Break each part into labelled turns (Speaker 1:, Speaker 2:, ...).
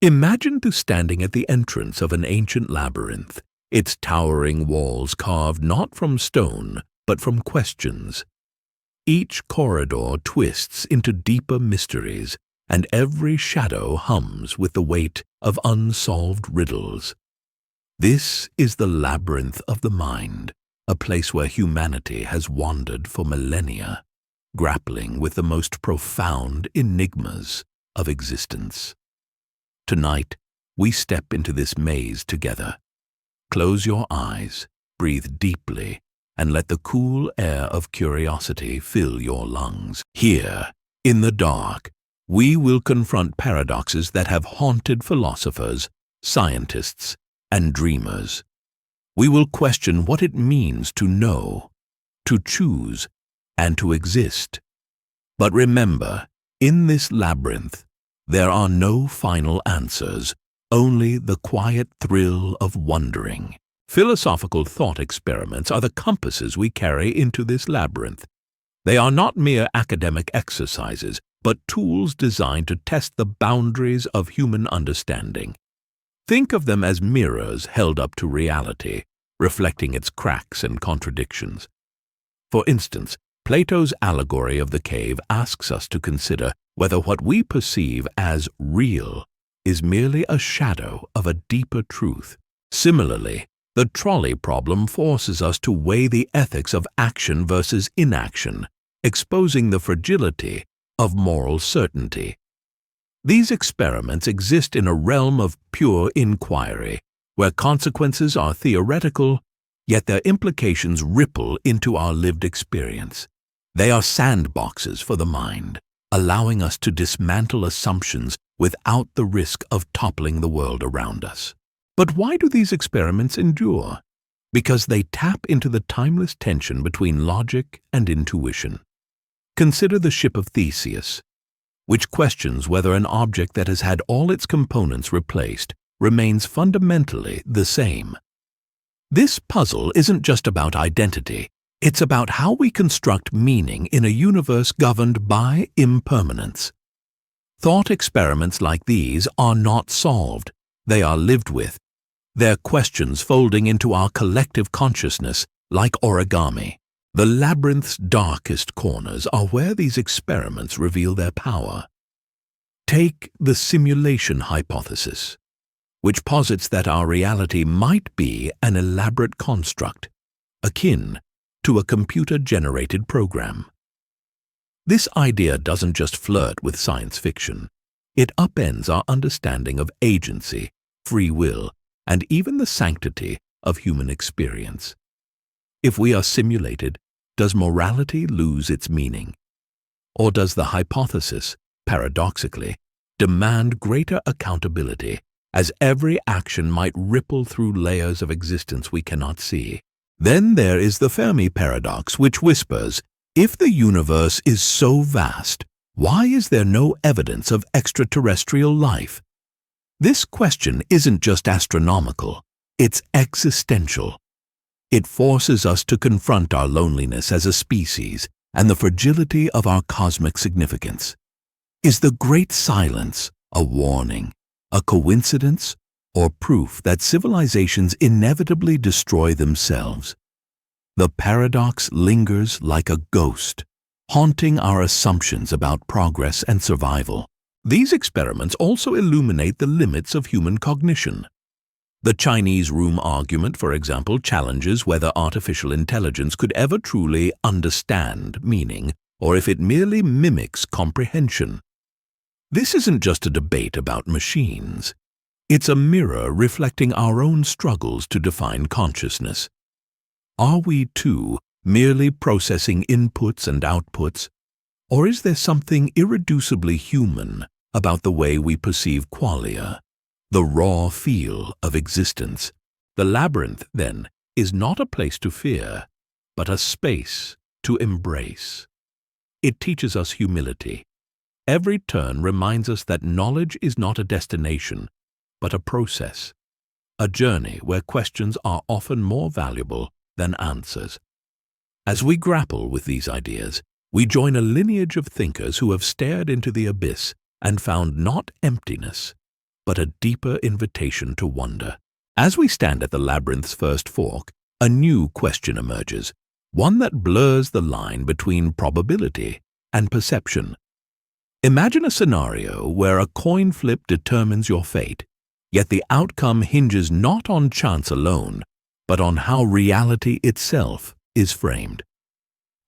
Speaker 1: Imagine standing at the entrance of an ancient labyrinth, its towering walls carved not from stone, but from questions. Each corridor twists into deeper mysteries, and every shadow hums with the weight of unsolved riddles. This is the labyrinth of the mind, a place where humanity has wandered for millennia, grappling with the most profound enigmas of existence. Tonight, we step into this maze together. Close your eyes, breathe deeply, and let the cool air of curiosity fill your lungs. Here, in the dark, we will confront paradoxes that have haunted philosophers, scientists, and dreamers. We will question what it means to know, to choose, and to exist. But remember, in this labyrinth, there are no final answers, only the quiet thrill of wondering. Philosophical thought experiments are the compasses we carry into this labyrinth. They are not mere academic exercises, but tools designed to test the boundaries of human understanding. Think of them as mirrors held up to reality, reflecting its cracks and contradictions. For instance, Plato's allegory of the cave asks us to consider whether what we perceive as real is merely a shadow of a deeper truth. Similarly, the trolley problem forces us to weigh the ethics of action versus inaction, exposing the fragility of moral certainty. These experiments exist in a realm of pure inquiry, where consequences are theoretical, yet their implications ripple into our lived experience. They are sandboxes for the mind, allowing us to dismantle assumptions without the risk of toppling the world around us. But why do these experiments endure? Because they tap into the timeless tension between logic and intuition. Consider the Ship of Theseus, which questions whether an object that has had all its components replaced remains fundamentally the same. This puzzle isn't just about identity, it's about how we construct meaning in a universe governed by impermanence. Thought experiments like these are not solved, they are lived with. They're questions folding into our collective consciousness like origami. The labyrinth's darkest corners are where these experiments reveal their power. Take the simulation hypothesis, which posits that our reality might be an elaborate construct, akin to a computer-generated program. This idea doesn't just flirt with science fiction. It upends our understanding of agency, free will, and even the sanctity of human experience. If we are simulated, does morality lose its meaning? Or does the hypothesis, paradoxically, demand greater accountability, as every action might ripple through layers of existence we cannot see? Then there is the Fermi Paradox, which whispers, if the universe is so vast, why is there no evidence of extraterrestrial life? This question isn't just astronomical, it's existential. It forces us to confront our loneliness as a species and the fragility of our cosmic significance. Is the great silence a warning, a coincidence, or proof that civilizations inevitably destroy themselves? The paradox lingers like a ghost, haunting our assumptions about progress and survival. These experiments also illuminate the limits of human cognition. The Chinese room argument, for example, challenges whether artificial intelligence could ever truly understand meaning, or if it merely mimics comprehension. This isn't just a debate about machines. It's a mirror reflecting our own struggles to define consciousness. Are we, too, merely processing inputs and outputs, or is there something irreducibly human about the way we perceive qualia, the raw feel of existence? The labyrinth, then, is not a place to fear, but a space to embrace. It teaches us humility. Every turn reminds us that knowledge is not a destination, but a process, a journey where questions are often more valuable than answers. As we grapple with these ideas, we join a lineage of thinkers who have stared into the abyss and found not emptiness, but a deeper invitation to wonder. As we stand at the labyrinth's first fork, a new question emerges, one that blurs the line between probability and perception. Imagine a scenario where a coin flip determines your fate, yet the outcome hinges not on chance alone, but on how reality itself is framed.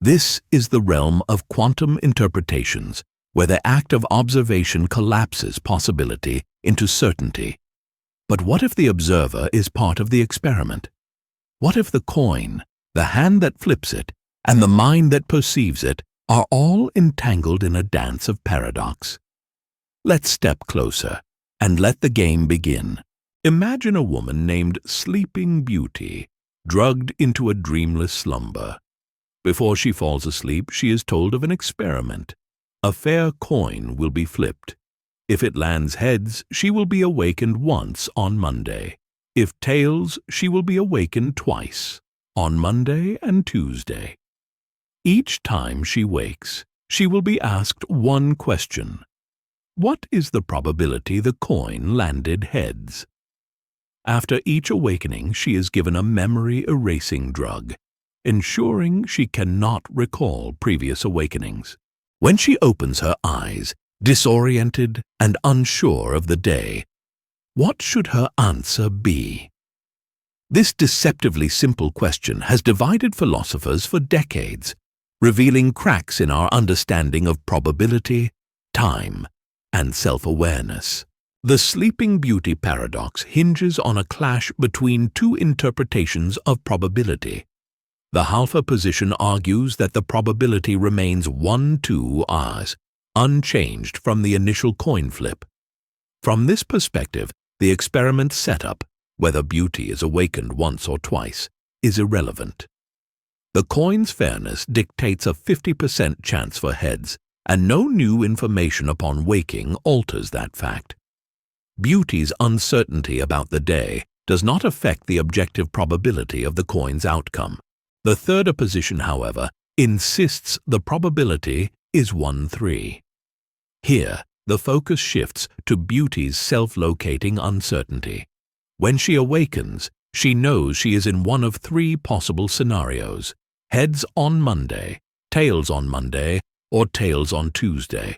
Speaker 1: This is the realm of quantum interpretations, where the act of observation collapses possibility into certainty. But what if the observer is part of the experiment? What if the coin, the hand that flips it, and the mind that perceives it are all entangled in a dance of paradox? Let's step closer and let the game begin. Imagine a woman named Sleeping Beauty, drugged into a dreamless slumber. Before she falls asleep, she is told of an experiment. A fair coin will be flipped. If it lands heads, she will be awakened once on Monday. If tails, she will be awakened twice, on Monday and Tuesday. Each time she wakes, she will be asked one question. What is the probability the coin landed heads? After each awakening, she is given a memory-erasing drug, ensuring she cannot recall previous awakenings. When she opens her eyes, disoriented and unsure of the day, what should her answer be? This deceptively simple question has divided philosophers for decades, revealing cracks in our understanding of probability, time, and self-awareness. The Sleeping Beauty paradox hinges on a clash between two interpretations of probability. The alpha position argues that the probability remains 1-2 Rs, unchanged from the initial coin flip. From this perspective, the experiment setup, whether beauty is awakened once or twice, is irrelevant. The coin's fairness dictates a 50% chance for heads, and no new information upon waking alters that fact. Beauty's uncertainty about the day does not affect the objective probability of the coin's outcome. The third opposition, however, insists the probability is 1-3. Here, the focus shifts to beauty's self-locating uncertainty. When she awakens, she knows she is in one of three possible scenarios: heads on Monday, tails on Monday, or tails on Tuesday.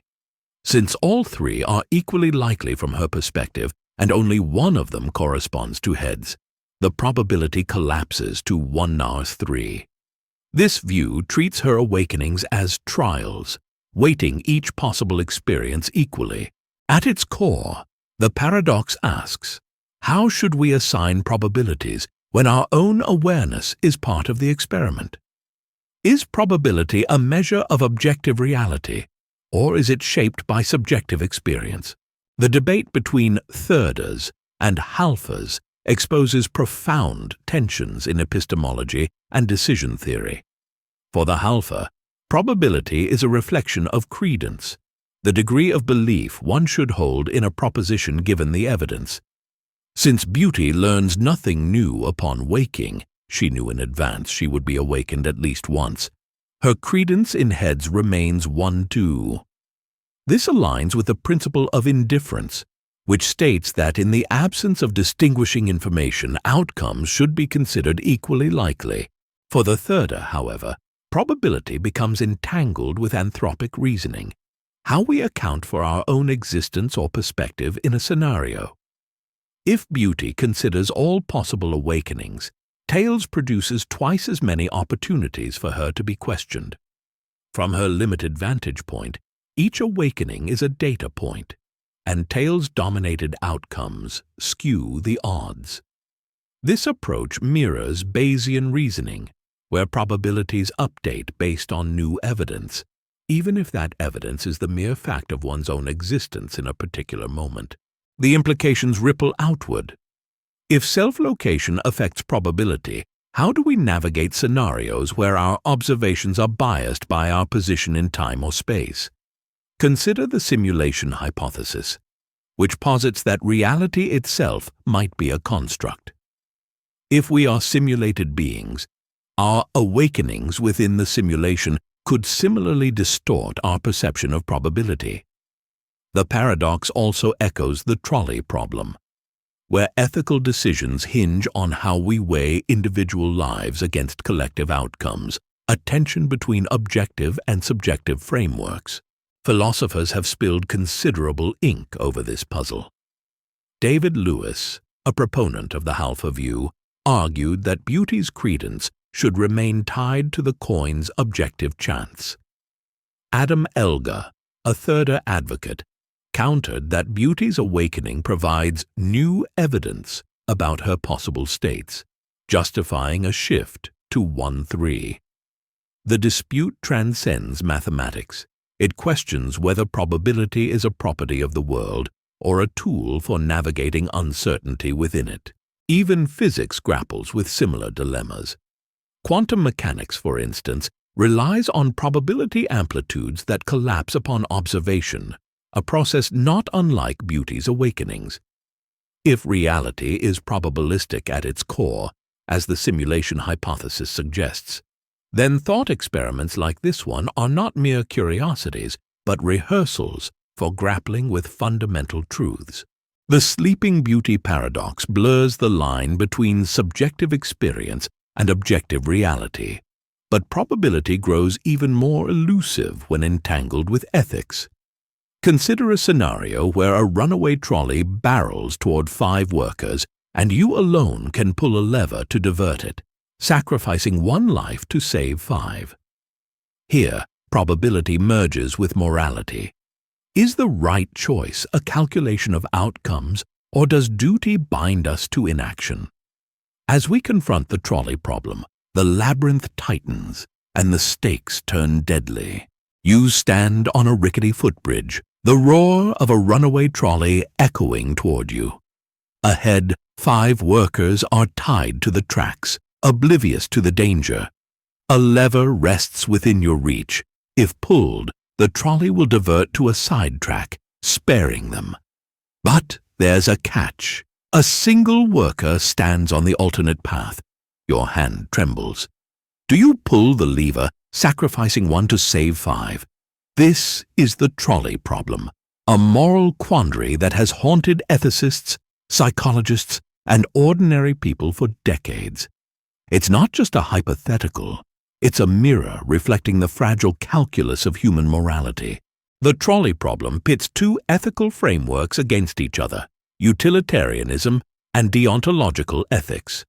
Speaker 1: Since all three are equally likely from her perspective, and only one of them corresponds to heads, the probability collapses to 1-3. This view treats her awakenings as trials, weighting each possible experience equally. At its core, the paradox asks, how should we assign probabilities when our own awareness is part of the experiment? Is probability a measure of objective reality, or is it shaped by subjective experience? The debate between thirders and halfers exposes profound tensions in epistemology and decision theory. For the halfer, probability is a reflection of credence, the degree of belief one should hold in a proposition given the evidence. Since beauty learns nothing new upon waking, she knew in advance she would be awakened at least once. Her credence in heads remains 1-2. This aligns with the principle of indifference, which states that in the absence of distinguishing information, outcomes should be considered equally likely. For the thirder, however, probability becomes entangled with anthropic reasoning, how we account for our own existence or perspective in a scenario. If beauty considers all possible awakenings, tails produces twice as many opportunities for her to be questioned. From her limited vantage point, each awakening is a data point, and tails-dominated outcomes skew the odds. This approach mirrors Bayesian reasoning, where probabilities update based on new evidence, even if that evidence is the mere fact of one's own existence in a particular moment. The implications ripple outward. If self-location affects probability, how do we navigate scenarios where our observations are biased by our position in time or space? Consider the simulation hypothesis, which posits that reality itself might be a construct. If we are simulated beings, our awakenings within the simulation could similarly distort our perception of probability. The paradox also echoes the trolley problem, where ethical decisions hinge on how we weigh individual lives against collective outcomes, a tension between objective and subjective frameworks. Philosophers have spilled considerable ink over this puzzle. David Lewis, a proponent of the Halfa view, argued that beauty's credence should remain tied to the coin's objective chance. Adam Elgar, a thirder advocate, countered that beauty's awakening provides new evidence about her possible states, justifying a shift to 1-3. The dispute transcends mathematics. It questions whether probability is a property of the world or a tool for navigating uncertainty within it. Even physics grapples with similar dilemmas. Quantum mechanics, for instance, relies on probability amplitudes that collapse upon observation, a process not unlike beauty's awakenings. If reality is probabilistic at its core, as the simulation hypothesis suggests, then thought experiments like this one are not mere curiosities, but rehearsals for grappling with fundamental truths. The Sleeping Beauty paradox blurs the line between subjective experience and objective reality, but probability grows even more elusive when entangled with ethics. Consider a scenario where a runaway trolley barrels toward 5 workers and you alone can pull a lever to divert it, sacrificing 1 life to save 5. Here, probability merges with morality. Is the right choice a calculation of outcomes, or does duty bind us to inaction? As we confront the trolley problem, the labyrinth tightens and the stakes turn deadly. You stand on a rickety footbridge, the roar of a runaway trolley echoing toward you. Ahead, 5 workers are tied to the tracks, oblivious to the danger. A lever rests within your reach. If pulled, the trolley will divert to a side track, sparing them. But there's a catch. A single worker stands on the alternate path. Your hand trembles. Do you pull the lever, sacrificing 1 to save 5? This is the trolley problem, a moral quandary that has haunted ethicists, psychologists, and ordinary people for decades. It's not just a hypothetical. It's a mirror reflecting the fragile calculus of human morality. The trolley problem pits 2 ethical frameworks against each other: utilitarianism and deontological ethics.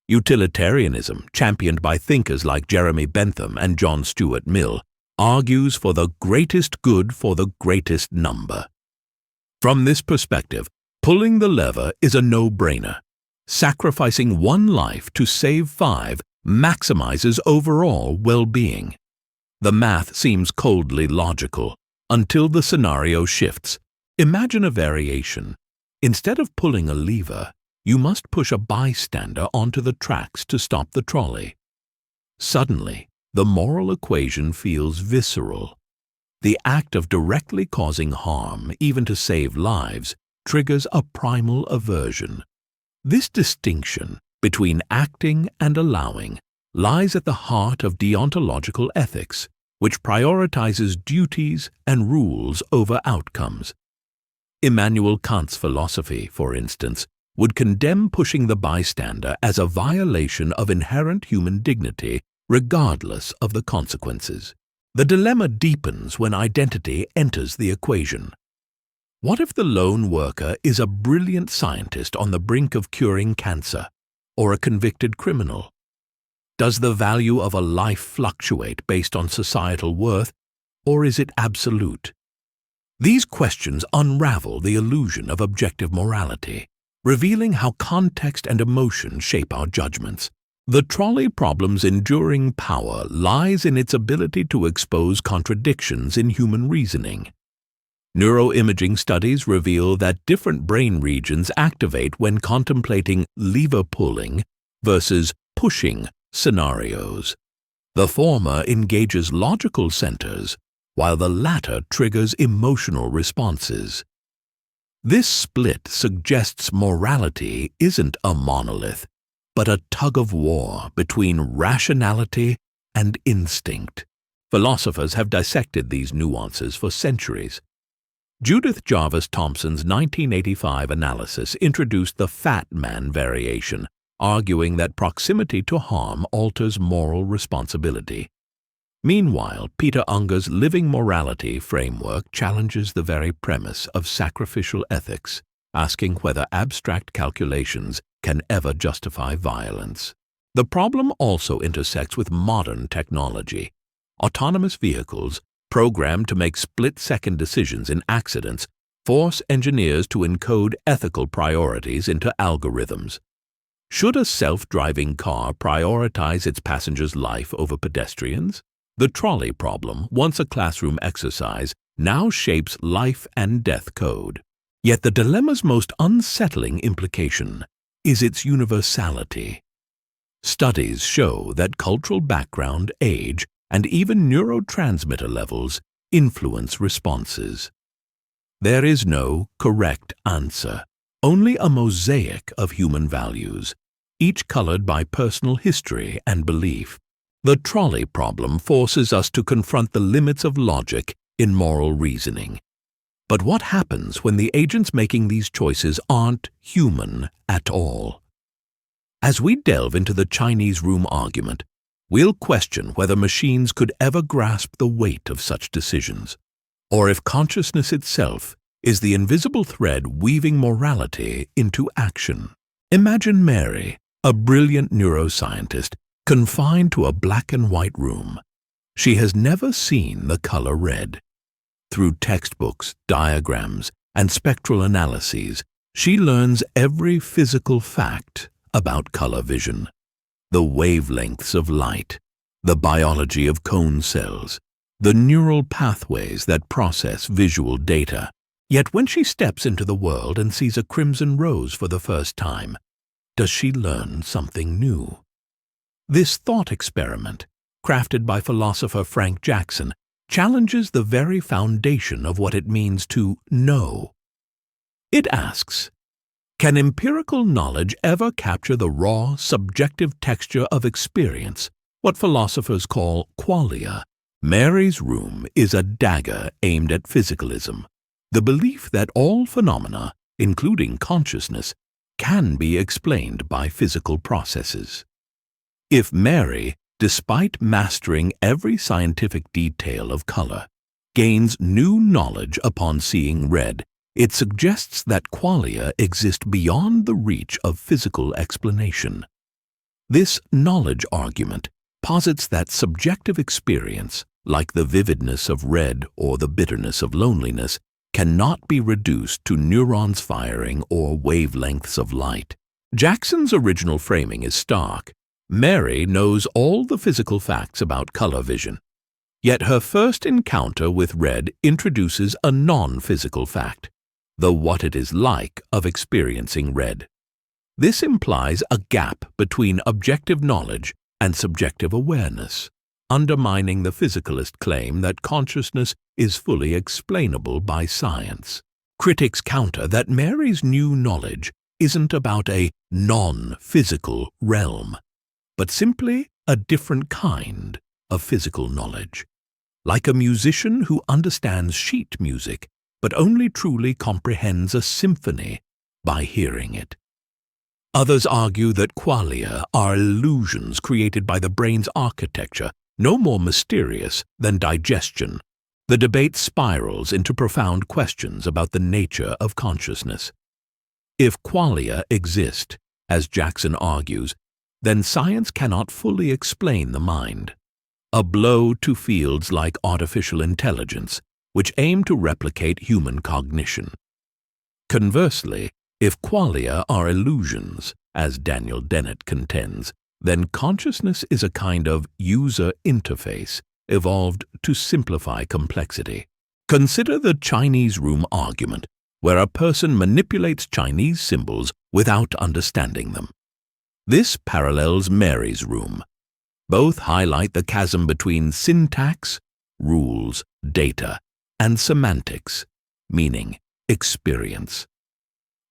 Speaker 1: Utilitarianism, championed by thinkers like Jeremy Bentham and John Stuart Mill, argues for the greatest good for the greatest number. From this perspective, pulling the lever is a no-brainer. Sacrificing 1 life to save 5 maximizes overall well-being. The math seems coldly logical until the scenario shifts. Imagine a variation. Instead of pulling a lever, you must push a bystander onto the tracks to stop the trolley. Suddenly, the moral equation feels visceral. The act of directly causing harm, even to save lives, triggers a primal aversion. This distinction between acting and allowing lies at the heart of deontological ethics, which prioritizes duties and rules over outcomes. Immanuel Kant's philosophy, for instance, would condemn pushing the bystander as a violation of inherent human dignity, regardless of the consequences. The dilemma deepens when identity enters the equation. What if the lone worker is a brilliant scientist on the brink of curing cancer, or a convicted criminal? Does the value of a life fluctuate based on societal worth, or is it absolute? These questions unravel the illusion of objective morality, revealing how context and emotion shape our judgments. The trolley problem's enduring power lies in its ability to expose contradictions in human reasoning. Neuroimaging studies reveal that different brain regions activate when contemplating lever pulling versus pushing scenarios. The former engages logical centers, while the latter triggers emotional responses. This split suggests morality isn't a monolith, but a tug-of-war between rationality and instinct. Philosophers have dissected these nuances for centuries. Judith Jarvis Thomson's 1985 analysis introduced the fat man variation, arguing that proximity to harm alters moral responsibility. Meanwhile, Peter Unger's living morality framework challenges the very premise of sacrificial ethics, asking whether abstract calculations can ever justify violence. The problem also intersects with modern technology. Autonomous vehicles, programmed to make split-second decisions in accidents, force engineers to encode ethical priorities into algorithms. Should a self-driving car prioritize its passengers' life over pedestrians? The trolley problem, once a classroom exercise, now shapes life and death code. Yet the dilemma's most unsettling implication is its universality. Studies show that cultural background, age, and even neurotransmitter levels influence responses. There is no correct answer, only a mosaic of human values, each colored by personal history and belief. The trolley problem forces us to confront the limits of logic in moral reasoning. But what happens when the agents making these choices aren't human at all? As we delve into the Chinese room argument, we'll question whether machines could ever grasp the weight of such decisions, or if consciousness itself is the invisible thread weaving morality into action. Imagine Mary, a brilliant neuroscientist, confined to a black and white room. She has never seen the color red. Through textbooks, diagrams, and spectral analyses, she learns every physical fact about color vision. The wavelengths of light, the biology of cone cells, the neural pathways that process visual data. Yet when she steps into the world and sees a crimson rose for the first time, does she learn something new? This thought experiment, crafted by philosopher Frank Jackson, challenges the very foundation of what it means to know. It asks, can empirical knowledge ever capture the raw, subjective texture of experience, what philosophers call qualia? Mary's room is a dagger aimed at physicalism, the belief that all phenomena, including consciousness, can be explained by physical processes. If Mary, despite mastering every scientific detail of color, gains new knowledge upon seeing red, it suggests that qualia exist beyond the reach of physical explanation. This knowledge argument posits that subjective experience, like the vividness of red or the bitterness of loneliness, cannot be reduced to neurons firing or wavelengths of light. Jackson's original framing is stark. Mary knows all the physical facts about color vision, yet her first encounter with red introduces a non-physical fact, the what it is like of experiencing red. This implies a gap between objective knowledge and subjective awareness, undermining the physicalist claim that consciousness is fully explainable by science. Critics counter that Mary's new knowledge isn't about a non-physical realm, but simply a different kind of physical knowledge. Like a musician who understands sheet music, but only truly comprehends a symphony by hearing it. Others argue that qualia are illusions created by the brain's architecture, no more mysterious than digestion. The debate spirals into profound questions about the nature of consciousness. If qualia exist, as Jackson argues, then science cannot fully explain the mind. A blow to fields like artificial intelligence, which aim to replicate human cognition. Conversely, if qualia are illusions, as Daniel Dennett contends, then consciousness is a kind of user interface evolved to simplify complexity. Consider the Chinese room argument, where a person manipulates Chinese symbols without understanding them. This parallels Mary's room. Both highlight the chasm between syntax, rules, data, and semantics, meaning experience.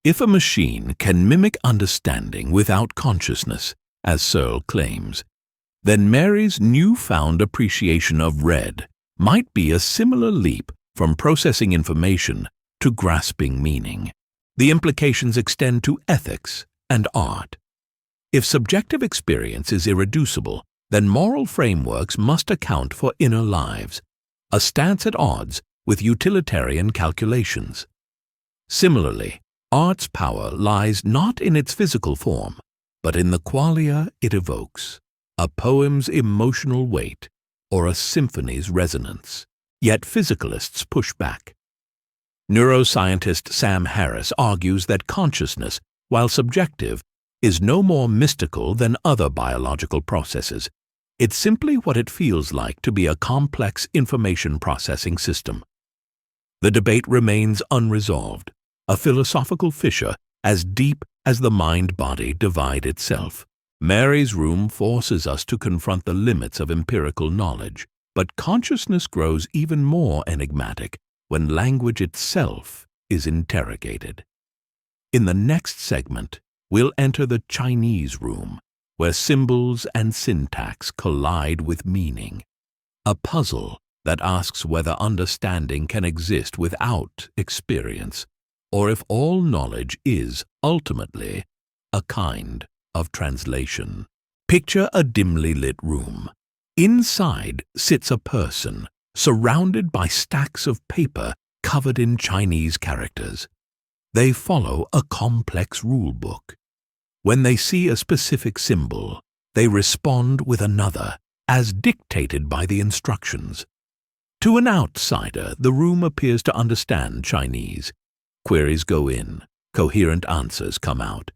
Speaker 1: If a machine can mimic understanding without consciousness, as Searle claims, then Mary's newfound appreciation of red might be a similar leap from processing information to grasping meaning. The implications extend to ethics and art. If subjective experience is irreducible, then moral frameworks must account for inner lives, a stance at odds with utilitarian calculations. Similarly, art's power lies not in its physical form, but in the qualia it evokes, a poem's emotional weight or a symphony's resonance. Yet physicalists push back. Neuroscientist Sam Harris argues that consciousness, while subjective, is no more mystical than other biological processes. It's simply what it feels like to be a complex information processing system. The debate remains unresolved, a philosophical fissure as deep as the mind-body divide itself. Mary's Room forces us to confront the limits of empirical knowledge, but consciousness grows even more enigmatic when language itself is interrogated. In the next segment, we'll enter the Chinese Room, where symbols and syntax collide with meaning, a puzzle that asks whether understanding can exist without experience, or if all knowledge is, ultimately, a kind of translation. Picture a dimly lit room. Inside sits a person, surrounded by stacks of paper covered in Chinese characters. They follow a complex rule book. When they see a specific symbol, they respond with another, as dictated by the instructions. To an outsider, the room appears to understand Chinese. Queries go in, coherent answers come out.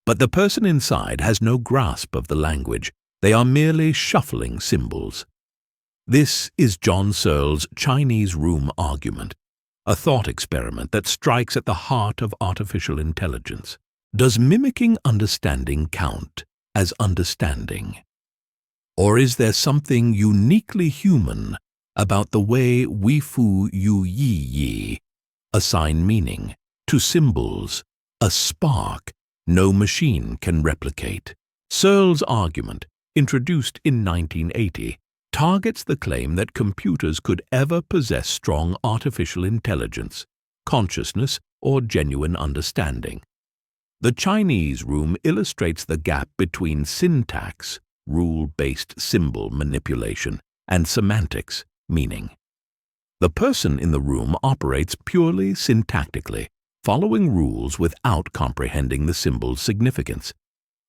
Speaker 1: But the person inside has no grasp of the language. They are merely shuffling symbols. This is John Searle's Chinese Room argument, a thought experiment that strikes at the heart of artificial intelligence. Does mimicking understanding count as understanding? Or is there something uniquely human about the way we fu yu yi yi assign meaning to symbols, a spark no machine can replicate? Searle's argument, introduced in 1980, targets the claim that computers could ever possess strong artificial intelligence, consciousness, or genuine understanding. The Chinese Room illustrates the gap between syntax, rule-based symbol manipulation, and semantics, meaning. The person in the room operates purely syntactically, following rules without comprehending the symbol's significance.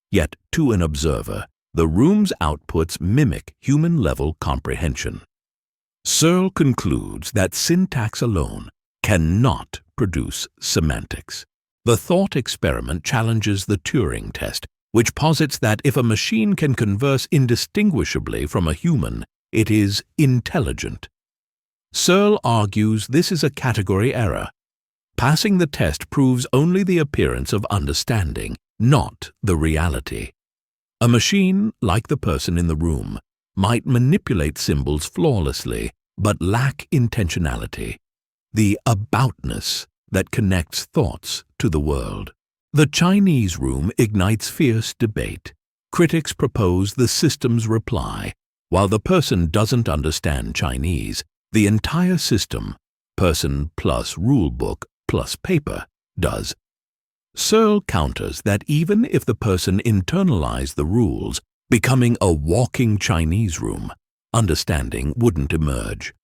Speaker 1: Yet, to an observer, the room's outputs mimic human-level comprehension. Searle concludes that syntax alone cannot produce semantics. The thought experiment challenges the Turing Test, which posits that if a machine can converse indistinguishably from a human, it is intelligent. Searle argues this is a category error. Passing the test proves only the appearance of understanding, not the reality. A machine, like the person in the room, might manipulate symbols flawlessly, but lack intentionality, the aboutness that connects thoughts to the world. The Chinese Room ignites fierce debate. Critics propose the system's reply. While the person doesn't understand Chinese, the entire system, person plus rulebook plus paper, does. Searle counters that even if the person internalized the rules, becoming a walking Chinese room, understanding wouldn't emerge.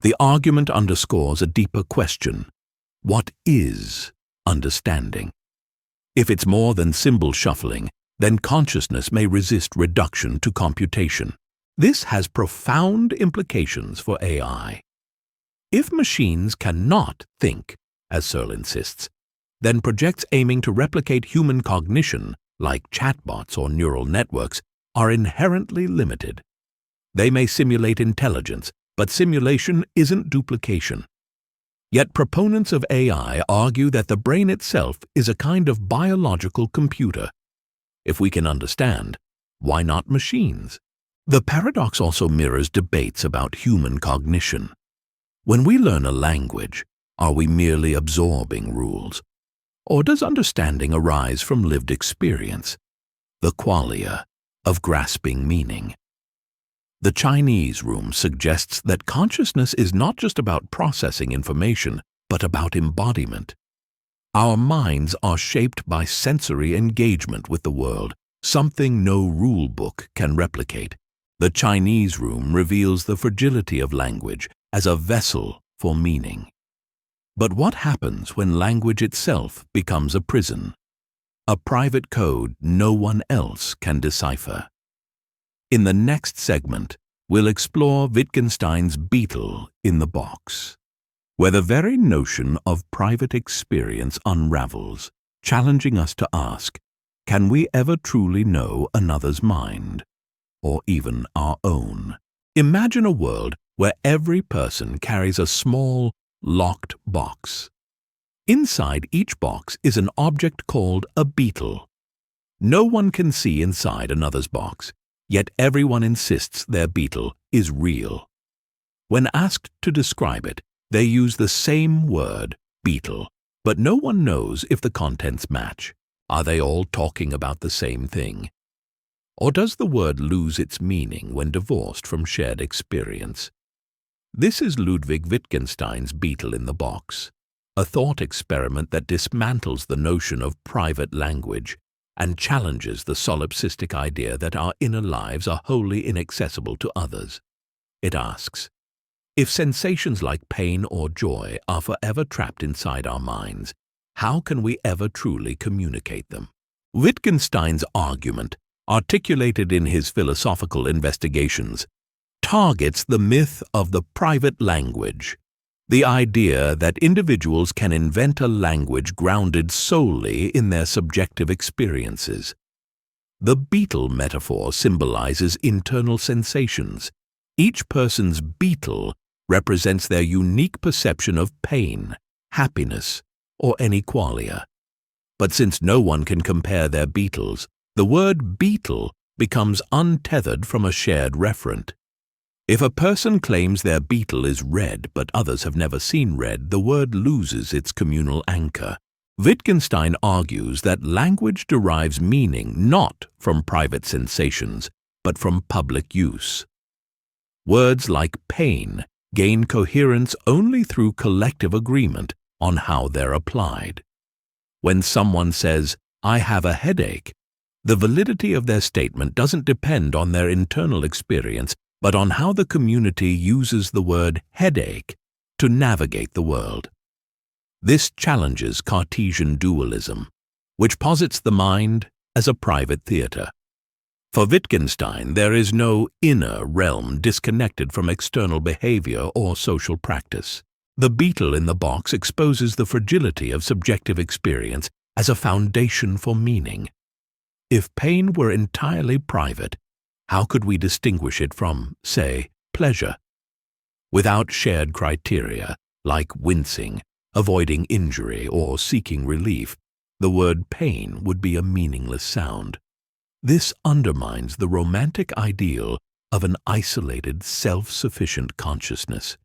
Speaker 1: The argument underscores a deeper question. What is understanding? If it's more than symbol shuffling, then consciousness may resist reduction to computation. This has profound implications for AI. If machines cannot think, as Searle insists, then projects aiming to replicate human cognition, like chatbots or neural networks, are inherently limited. They may simulate intelligence, but simulation isn't duplication. Yet proponents of AI argue that the brain itself is a kind of biological computer. If we can understand, why not machines? The paradox also mirrors debates about human cognition. When we learn a language, are we merely absorbing rules? Or does understanding arise from lived experience, the qualia of grasping meaning? The Chinese Room suggests that consciousness is not just about processing information, but about embodiment. Our minds are shaped by sensory engagement with the world, something no rule book can replicate. The Chinese room reveals the fragility of language as a vessel for meaning. But what happens when language itself becomes a prison? A private code no one else can decipher. In the next segment, we'll explore Wittgenstein's Beetle in the box, where the very notion of private experience unravels, challenging us to ask, can we ever truly know another's mind, or even our own? Imagine a world where every person carries a small, locked box. Inside each box is an object called a beetle. No one can see inside another's box, yet everyone insists their beetle is real. When asked to describe it, they use the same word, beetle, but no one knows if the contents match. Are they all talking about the same thing? Or does the word lose its meaning when divorced from shared experience? This is Ludwig Wittgenstein's Beetle in the box, a thought experiment that dismantles the notion of private language and challenges the solipsistic idea that our inner lives are wholly inaccessible to others. It asks, if sensations like pain or joy are forever trapped inside our minds, how can we ever truly communicate them? Wittgenstein's argument, articulated in his philosophical investigations, targets the myth of the private language, the idea that individuals can invent a language grounded solely in their subjective experiences. The beetle metaphor symbolizes internal sensations. Each person's beetle represents their unique perception of pain, happiness, or any qualia. But since no one can compare their beetles, the word beetle becomes untethered from a shared referent. If a person claims their beetle is red but others have never seen red, the word loses its communal anchor. Wittgenstein argues that language derives meaning not from private sensations, but from public use. Words like pain gain coherence only through collective agreement on how they're applied. When someone says, "I have a headache," the validity of their statement doesn't depend on their internal experience, but on how the community uses the word headache to navigate the world. This challenges Cartesian dualism, which posits the mind as a private theater. For Wittgenstein, there is no inner realm disconnected from external behavior or social practice. The beetle in the box exposes the fragility of subjective experience as a foundation for meaning. If pain were entirely private, how could we distinguish it from, say, pleasure? Without shared criteria, like wincing, avoiding injury, or seeking relief, the word pain would be a meaningless sound. This undermines the romantic ideal of an isolated, self-sufficient consciousness.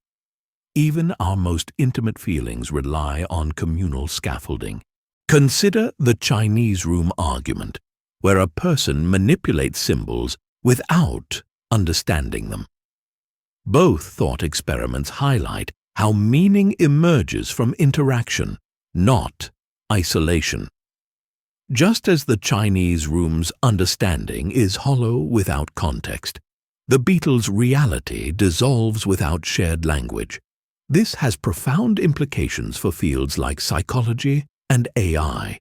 Speaker 1: Even our most intimate feelings rely on communal scaffolding. Consider the Chinese room argument, where a person manipulates symbols without understanding them. Both thought experiments highlight how meaning emerges from interaction, not isolation. Just as the Chinese room's understanding is hollow without context, the beetle's reality dissolves without shared language. This has profound implications for fields like psychology and AI.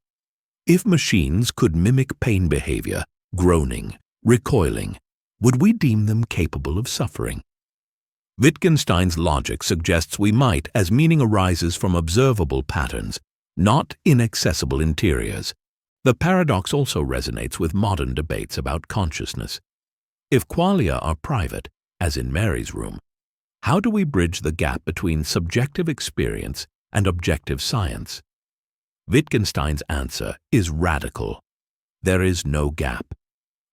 Speaker 1: If machines could mimic pain behavior, groaning, recoiling, would we deem them capable of suffering? Wittgenstein's logic suggests we might, as meaning arises from observable patterns, not inaccessible interiors. The paradox also resonates with modern debates about consciousness. If qualia are private, as in Mary's room, how do we bridge the gap between subjective experience and objective science? Wittgenstein's answer is radical. There is no gap.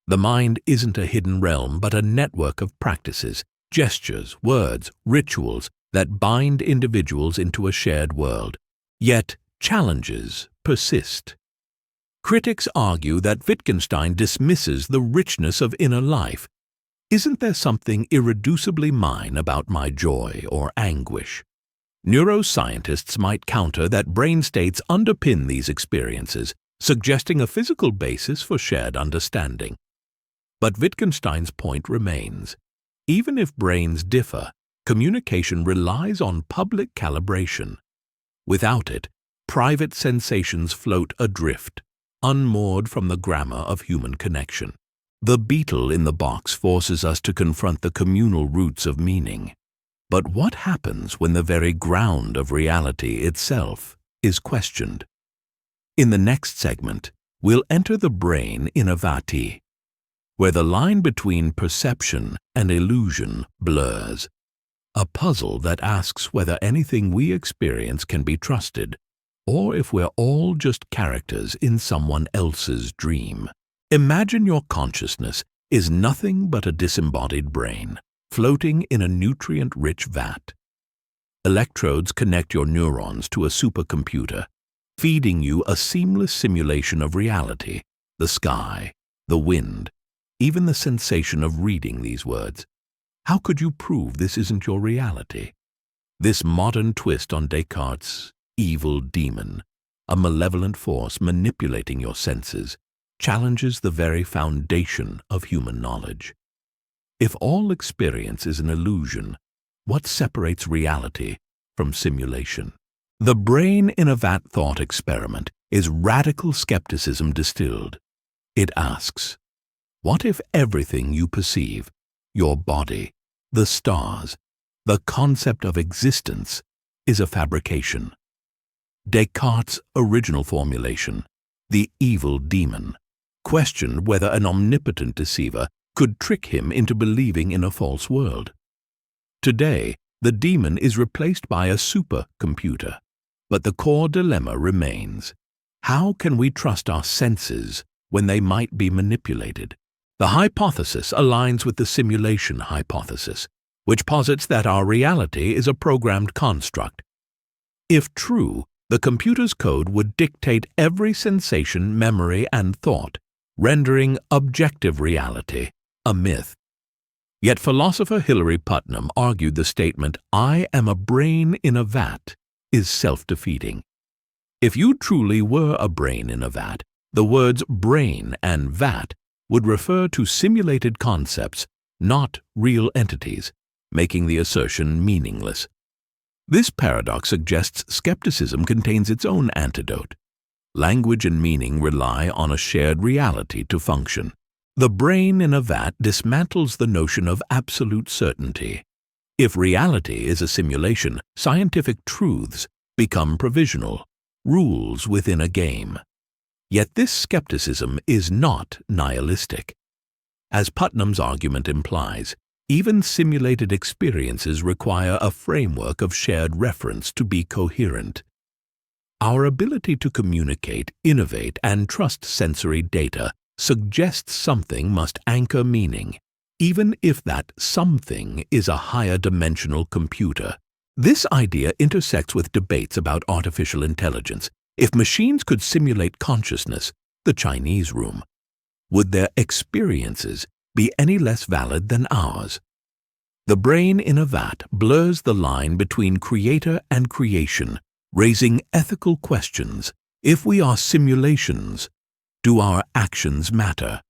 Speaker 1: The mind isn't a hidden realm, but a network of practices, gestures, words, rituals that bind individuals into a shared world. Yet, challenges persist. Critics argue that Wittgenstein dismisses the richness of inner life. Isn't there something irreducibly mine about my joy or anguish? Neuroscientists might counter that brain states underpin these experiences, suggesting a physical basis for shared understanding. But Wittgenstein's point remains. Even if brains differ, communication relies on public calibration. Without it, private sensations float adrift, unmoored from the grammar of human connection. The beetle in the box forces us to confront the communal roots of meaning. But what happens when the very ground of reality itself is questioned? In the next segment, we'll enter the brain innovati, where the line between perception and illusion blurs, a puzzle that asks whether anything we experience can be trusted, or if we're all just characters in someone else's dream. Imagine your consciousness is nothing but a disembodied brain, floating in a nutrient-rich vat. Electrodes connect your neurons to a supercomputer, feeding you a seamless simulation of reality, the sky, the wind, even the sensation of reading these words. How could you prove this isn't your reality? This modern twist on Descartes' evil demon, a malevolent force manipulating your senses, challenges the very foundation of human knowledge. If all experience is an illusion, what separates reality from simulation? The brain in a vat thought experiment is radical skepticism distilled. It asks, what if everything you perceive, your body, the stars, the concept of existence, is a fabrication? Descartes' original formulation, the evil demon, questioned whether an omnipotent deceiver could trick him into believing in a false world. Today, the demon is replaced by a supercomputer, but the core dilemma remains. How can we trust our senses when they might be manipulated? The hypothesis aligns with the simulation hypothesis, which posits that our reality is a programmed construct. If true, the computer's code would dictate every sensation, memory, and thought, rendering objective reality a myth. Yet philosopher Hilary Putnam argued the statement, "I am a brain in a vat," is self-defeating. If you truly were a brain in a vat, the words brain and vat would refer to simulated concepts, not real entities, making the assertion meaningless. This paradox suggests skepticism contains its own antidote. Language and meaning rely on a shared reality to function. The brain in a vat dismantles the notion of absolute certainty. If reality is a simulation, scientific truths become provisional, rules within a game. Yet this skepticism is not nihilistic. As Putnam's argument implies, even simulated experiences require a framework of shared reference to be coherent. Our ability to communicate, innovate, and trust sensory data suggests something must anchor meaning, even if that something is a higher dimensional computer. This idea intersects with debates about artificial intelligence. If machines could simulate consciousness, the Chinese room, would their experiences be any less valid than ours? The brain in a vat blurs the line between creator and creation, raising ethical questions. If we are simulations, do our actions matter?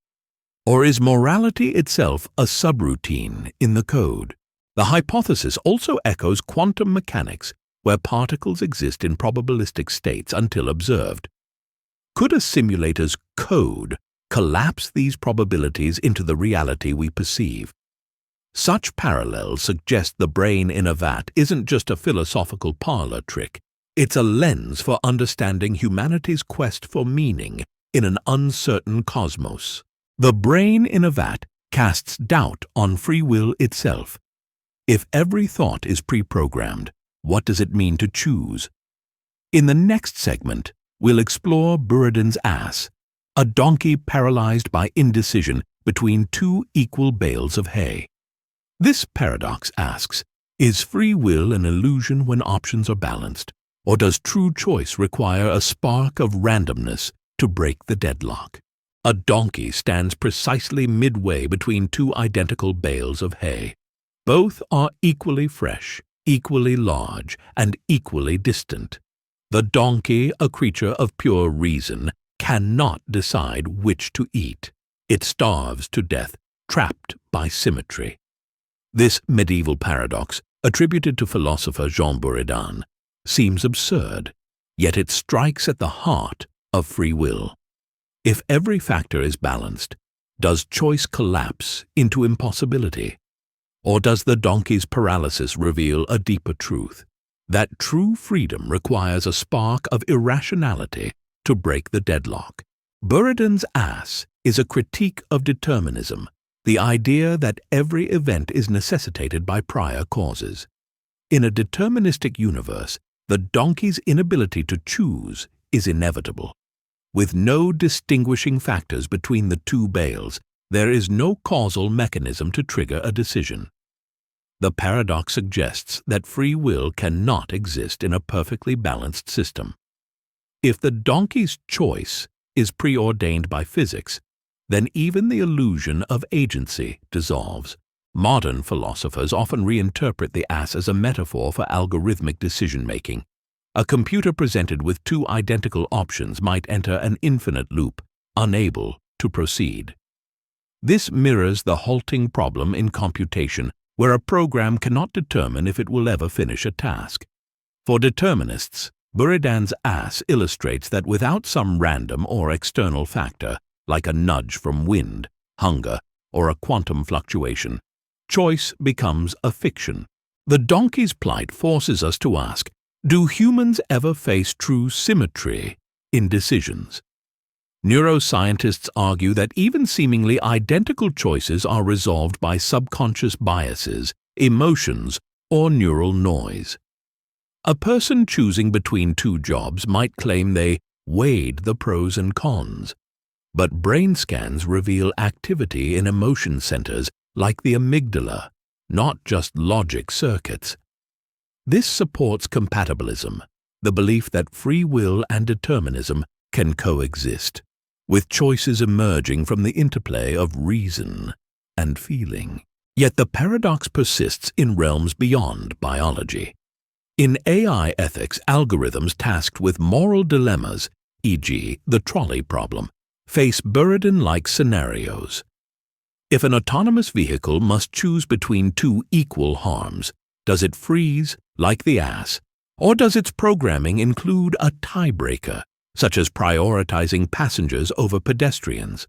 Speaker 1: Or is morality itself a subroutine in the code? The hypothesis also echoes quantum mechanics, where particles exist in probabilistic states until observed. Could a simulator's code collapse these probabilities into the reality we perceive? Such parallels suggest the brain in a vat isn't just a philosophical parlor trick. It's a lens for understanding humanity's quest for meaning in an uncertain cosmos. The brain in a vat casts doubt on free will itself. If every thought is pre-programmed, what does it mean to choose? In the next segment, we'll explore Buridan's ass, a donkey paralyzed by indecision between two equal bales of hay. This paradox asks, is free will an illusion when options are balanced, or does true choice require a spark of randomness to break the deadlock? A donkey stands precisely midway between two identical bales of hay. Both are equally fresh, equally large and equally distant. The donkey, a creature of pure reason, cannot decide which to eat. It starves to death, trapped by symmetry. This medieval paradox, attributed to philosopher Jean Buridan, seems absurd, yet it strikes at the heart of free will. If every factor is balanced, does choice collapse into impossibility? Or does the donkey's paralysis reveal a deeper truth? That true freedom requires a spark of irrationality to break the deadlock. Buridan's ass is a critique of determinism, the idea that every event is necessitated by prior causes. In a deterministic universe, the donkey's inability to choose is inevitable. With no distinguishing factors between the two bales, there is no causal mechanism to trigger a decision. The paradox suggests that free will cannot exist in a perfectly balanced system. If the donkey's choice is preordained by physics, then even the illusion of agency dissolves. Modern philosophers often reinterpret the ass as a metaphor for algorithmic decision-making. A computer presented with two identical options might enter an infinite loop, unable to proceed. This mirrors the halting problem in computation, where a program cannot determine if it will ever finish a task. For determinists, Buridan's ass illustrates that without some random or external factor, like a nudge from wind, hunger, or a quantum fluctuation, choice becomes a fiction. The donkey's plight forces us to ask, do humans ever face true symmetry in decisions? Neuroscientists argue that even seemingly identical choices are resolved by subconscious biases, emotions, or neural noise. A person choosing between two jobs might claim they weighed the pros and cons, but brain scans reveal activity in emotion centers like the amygdala, not just logic circuits. This supports compatibilism, the belief that free will and determinism can coexist, with choices emerging from the interplay of reason and feeling. Yet the paradox persists in realms beyond biology. In AI ethics, algorithms tasked with moral dilemmas, e.g., the trolley problem, face Buridan-like scenarios. If an autonomous vehicle must choose between two equal harms, does it freeze, like the ass, or does its programming include a tiebreaker, such as prioritizing passengers over pedestrians?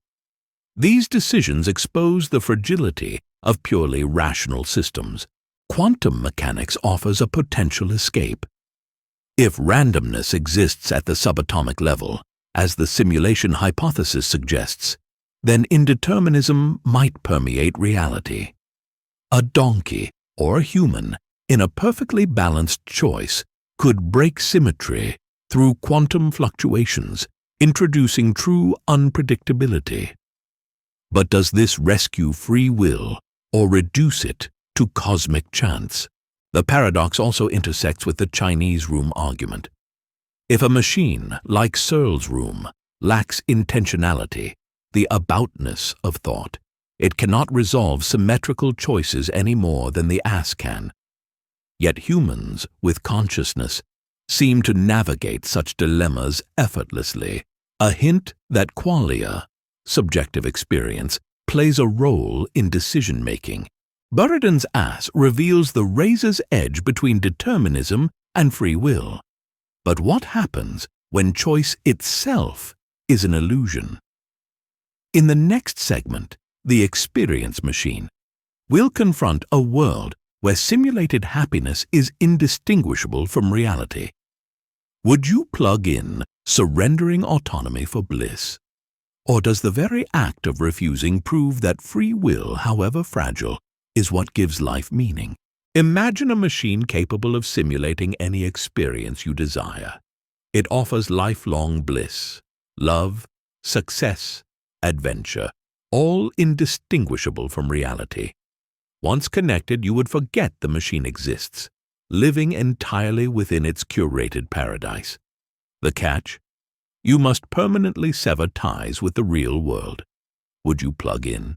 Speaker 1: These decisions expose the fragility of purely rational systems. Quantum mechanics offers a potential escape. If randomness exists at the subatomic level, as the simulation hypothesis suggests, then indeterminism might permeate reality. A donkey or a human, in a perfectly balanced choice, could break symmetry through quantum fluctuations, introducing true unpredictability. But does this rescue free will or reduce it to cosmic chance? The paradox also intersects with the Chinese room argument. If a machine, like Searle's room, lacks intentionality, the aboutness of thought, it cannot resolve symmetrical choices any more than the ass can. Yet humans, with consciousness, seem to navigate such dilemmas effortlessly, a hint that qualia, subjective experience, plays a role in decision-making. Buridan's ass reveals the razor's edge between determinism and free will. But what happens when choice itself is an illusion? In the next segment, The Experience Machine, we'll confront a world where simulated happiness is indistinguishable from reality. Would you plug in surrendering autonomy for bliss? Or does the very act of refusing prove that free will, however fragile, is what gives life meaning? Imagine a machine capable of simulating any experience you desire. It offers lifelong bliss, love, success, adventure, all indistinguishable from reality. Once connected, you would forget the machine exists, living entirely within its curated paradise. The catch? You must permanently sever ties with the real world. Would you plug in?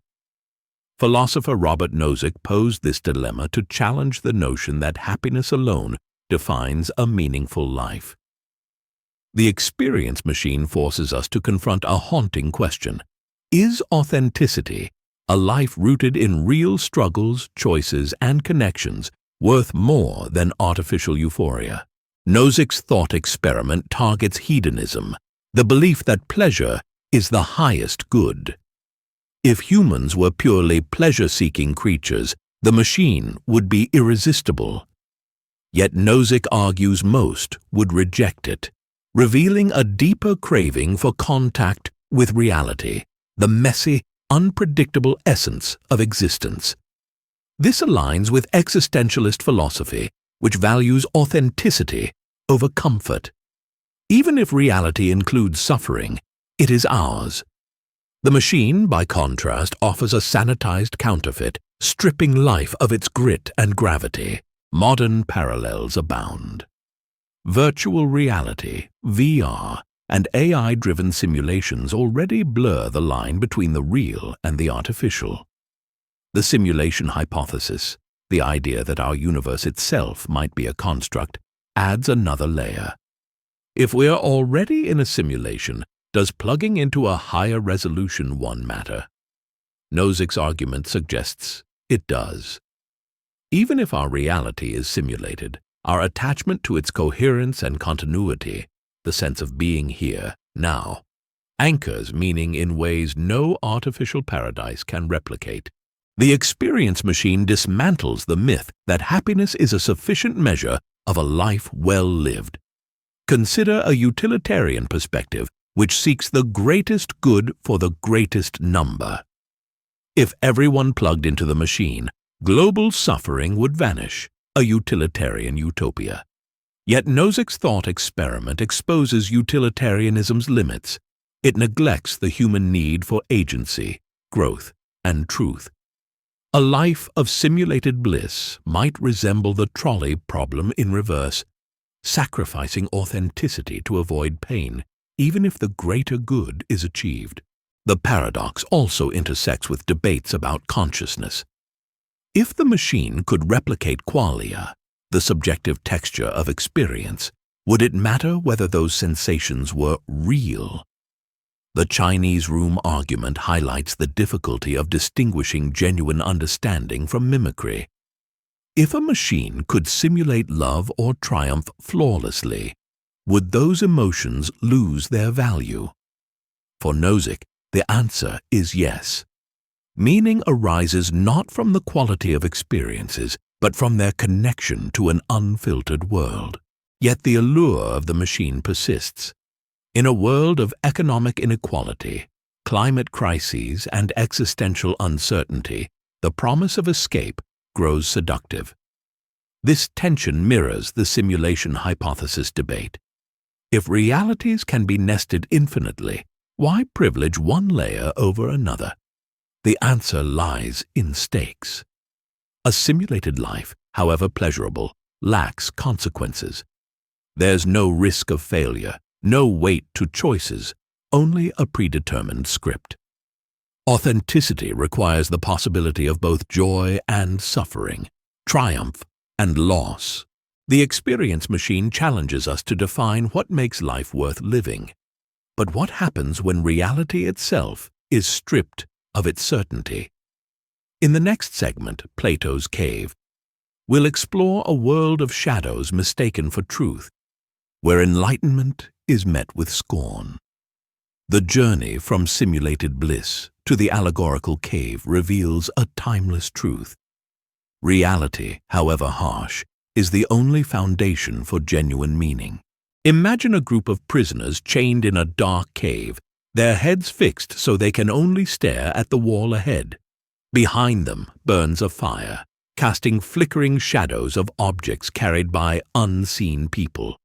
Speaker 1: Philosopher Robert Nozick posed this dilemma to challenge the notion that happiness alone defines a meaningful life. The experience machine forces us to confront a haunting question. Is authenticity, a life rooted in real struggles, choices, and connections, worth more than artificial euphoria? Nozick's thought experiment targets hedonism, the belief that pleasure is the highest good. If humans were purely pleasure-seeking creatures, the machine would be irresistible. Yet Nozick argues most would reject it, revealing a deeper craving for contact with reality, the messy, unpredictable essence of existence. This aligns with existentialist philosophy, which values authenticity over comfort. Even if reality includes suffering, it is ours. The machine, by contrast, offers a sanitized counterfeit, stripping life of its grit and gravity. Modern parallels abound. Virtual reality, VR, and AI-driven simulations already blur the line between the real and the artificial. The simulation hypothesis, the idea that our universe itself might be a construct, adds another layer. If we are already in a simulation, does plugging into a higher resolution one matter? Nozick's argument suggests it does. Even if our reality is simulated, our attachment to its coherence and continuity, the sense of being here, now, anchors meaning in ways no artificial paradise can replicate. The experience machine dismantles the myth that happiness is a sufficient measure of a life well lived. Consider a utilitarian perspective which seeks the greatest good for the greatest number. If everyone plugged into the machine, global suffering would vanish, a utilitarian utopia. Yet Nozick's thought experiment exposes utilitarianism's limits. It neglects the human need for agency, growth, and truth. A life of simulated bliss might resemble the trolley problem in reverse, sacrificing authenticity to avoid pain, even if the greater good is achieved. The paradox also intersects with debates about consciousness. If the machine could replicate qualia, the subjective texture of experience, would it matter whether those sensations were real? The Chinese room argument highlights the difficulty of distinguishing genuine understanding from mimicry. If a machine could simulate love or triumph flawlessly, would those emotions lose their value? For Nozick, the answer is yes. Meaning arises not from the quality of experiences, but from their connection to an unfiltered world. Yet the allure of the machine persists. In a world of economic inequality, climate crises, and existential uncertainty, the promise of escape grows seductive. This tension mirrors the simulation hypothesis debate. If realities can be nested infinitely, why privilege one layer over another? The answer lies in stakes. A simulated life, however pleasurable, lacks consequences. There's no risk of failure, no weight to choices, only a predetermined script. Authenticity requires the possibility of both joy and suffering, triumph and loss. The experience machine challenges us to define what makes life worth living. But what happens when reality itself is stripped of its certainty? In the next segment, Plato's Cave, we'll explore a world of shadows mistaken for truth, where enlightenment is met with scorn. The journey from simulated bliss to the allegorical cave reveals a timeless truth. Reality, however harsh, is the only foundation for genuine meaning. Imagine a group of prisoners chained in a dark cave, their heads fixed so they can only stare at the wall ahead. Behind them burns a fire, casting flickering shadows of objects carried by unseen people.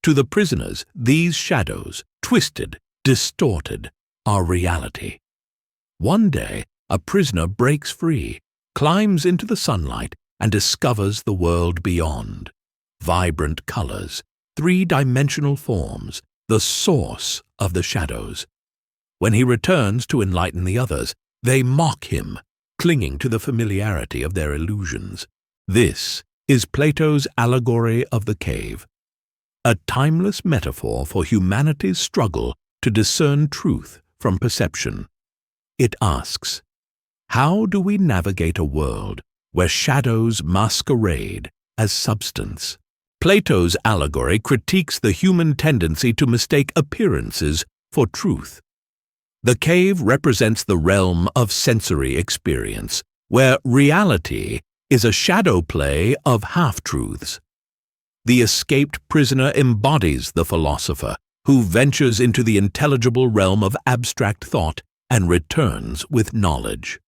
Speaker 1: To the prisoners, these shadows, twisted, distorted, are reality. One day, a prisoner breaks free, climbs into the sunlight, and discovers the world beyond. Vibrant colors, three-dimensional forms, the source of the shadows. When he returns to enlighten the others, they mock him, clinging to the familiarity of their illusions. This is Plato's allegory of the cave, a timeless metaphor for humanity's struggle to discern truth from perception. It asks, how do we navigate a world where shadows masquerade as substance? Plato's allegory critiques the human tendency to mistake appearances for truth. The cave represents the realm of sensory experience, where reality is a shadow play of half-truths. The escaped prisoner embodies the philosopher, who ventures into the intelligible realm of abstract thought and returns with knowledge.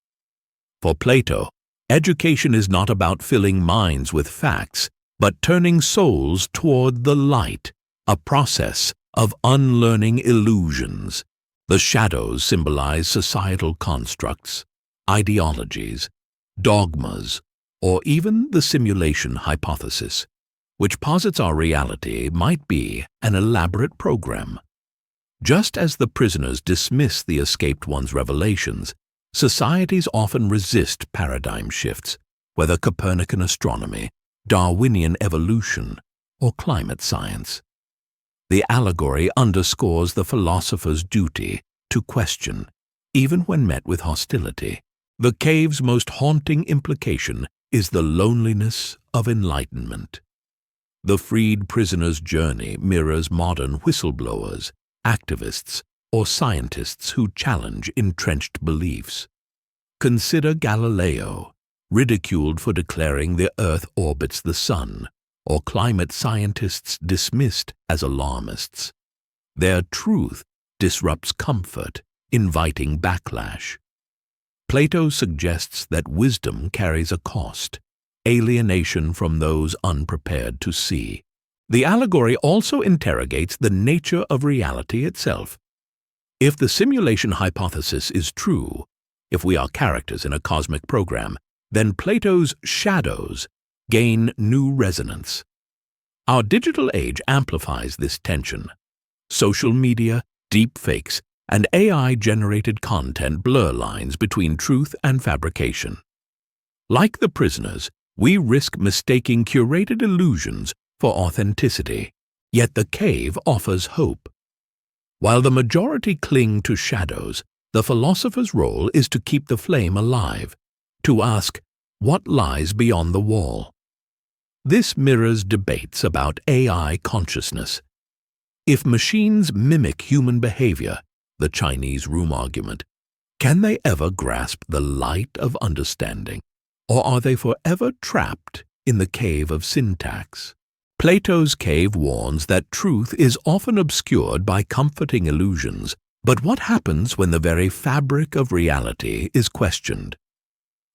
Speaker 1: For Plato, education is not about filling minds with facts, but turning souls toward the light, a process of unlearning illusions. The shadows symbolize societal constructs, ideologies, dogmas, or even the simulation hypothesis, which posits our reality might be an elaborate program. Just as the prisoners dismiss the escaped one's revelations, societies often resist paradigm shifts, whether Copernican astronomy, Darwinian evolution, or climate science. The allegory underscores the philosopher's duty to question, even when met with hostility. The cave's most haunting implication is the loneliness of enlightenment. The freed prisoner's journey mirrors modern whistleblowers, activists, or scientists who challenge entrenched beliefs. Consider Galileo, ridiculed for declaring the Earth orbits the Sun, or climate scientists dismissed as alarmists. Their truth disrupts comfort, inviting backlash. Plato suggests that wisdom carries a cost, alienation from those unprepared to see. The allegory also interrogates the nature of reality itself. If the simulation hypothesis is true, if we are characters in a cosmic program, then Plato's shadows gain new resonance. Our digital age amplifies this tension. Social media, deepfakes, and AI-generated content blur lines between truth and fabrication. Like the prisoners, we risk mistaking curated illusions for authenticity, yet the cave offers hope. While the majority cling to shadows, the philosopher's role is to keep the flame alive, to ask, what lies beyond the wall? This mirrors debates about AI consciousness. If machines mimic human behavior, the Chinese room argument, can they ever grasp the light of understanding, or are they forever trapped in the cave of syntax? Plato's cave warns that truth is often obscured by comforting illusions, but what happens when the very fabric of reality is questioned?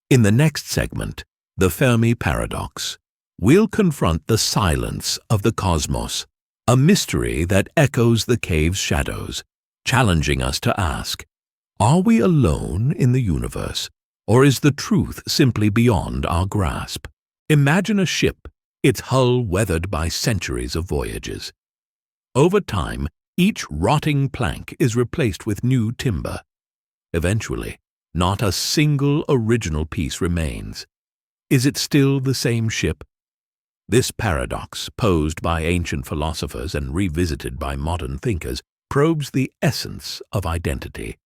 Speaker 1: In the next segment, the Fermi Paradox, we'll confront the silence of the cosmos, a mystery that echoes the cave's shadows, challenging us to ask, are we alone in the universe, or is the truth simply beyond our grasp? Imagine a ship, its hull weathered by centuries of voyages. Over time, each rotting plank is replaced with new timber. Eventually, not a single original piece remains. Is it still the same ship? This paradox, posed by ancient philosophers and revisited by modern thinkers, probes the essence of identity.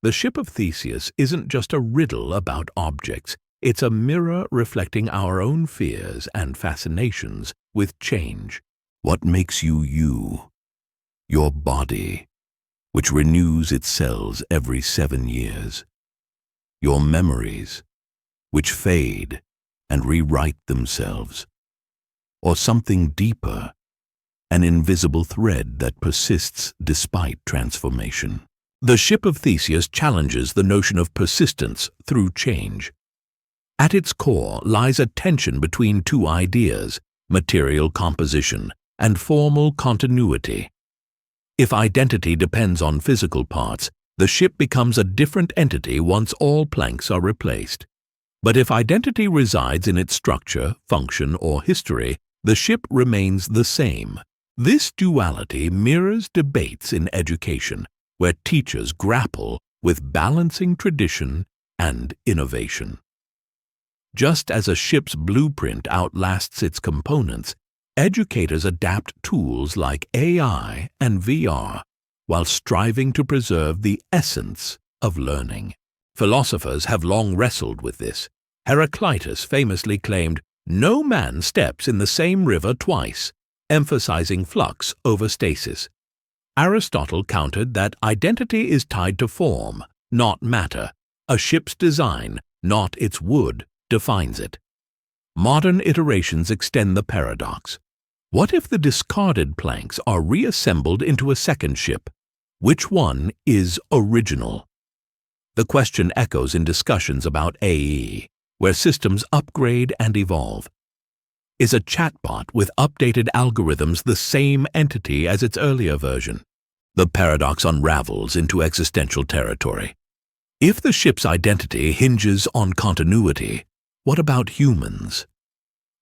Speaker 1: The Ship of Theseus isn't just a riddle about objects, it's a mirror reflecting our own fears and fascinations with change. What makes you you? Your body, which renews its cells every 7 years. Your memories, which fade and rewrite themselves. Or something deeper, an invisible thread that persists despite transformation. The Ship of Theseus challenges the notion of persistence through change. At its core lies a tension between two ideas, material composition and formal continuity. If identity depends on physical parts, the ship becomes a different entity once all planks are replaced. But if identity resides in its structure, function, or history, the ship remains the same. This duality mirrors debates in education, where teachers grapple with balancing tradition and innovation. Just as a ship's blueprint outlasts its components, educators adapt tools like AI and VR while striving to preserve the essence of learning. Philosophers have long wrestled with this. Heraclitus famously claimed, "No man steps in the same river twice," emphasizing flux over stasis. Aristotle countered that identity is tied to form, not matter. A ship's design, not its wood, defines it. Modern iterations extend the paradox. What if the discarded planks are reassembled into a second ship? Which one is original? The question echoes in discussions about AE, where systems upgrade and evolve. Is a chatbot with updated algorithms the same entity as its earlier version? The paradox unravels into existential territory. If the ship's identity hinges on continuity, what about humans?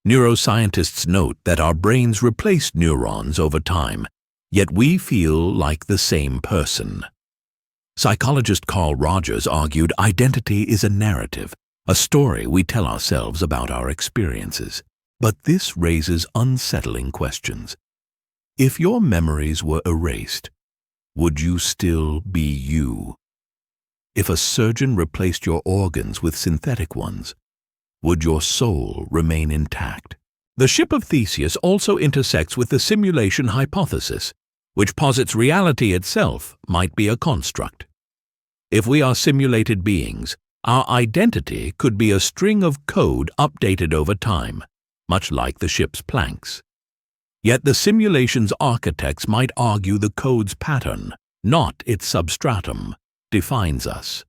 Speaker 1: Neuroscientists note that our brains replace neurons over time, yet we feel like the same person. Psychologist Carl Rogers argued identity is a narrative, a story we tell ourselves about our experiences. But this raises unsettling questions. If your memories were erased, would you still be you? If a surgeon replaced your organs with synthetic ones, would your soul remain intact? The Ship of Theseus also intersects with the simulation hypothesis, which posits reality itself might be a construct. If we are simulated beings, our identity could be a string of code updated over time, much like the ship's planks. Yet the simulation's architects might argue the code's pattern, not its substratum, defines us.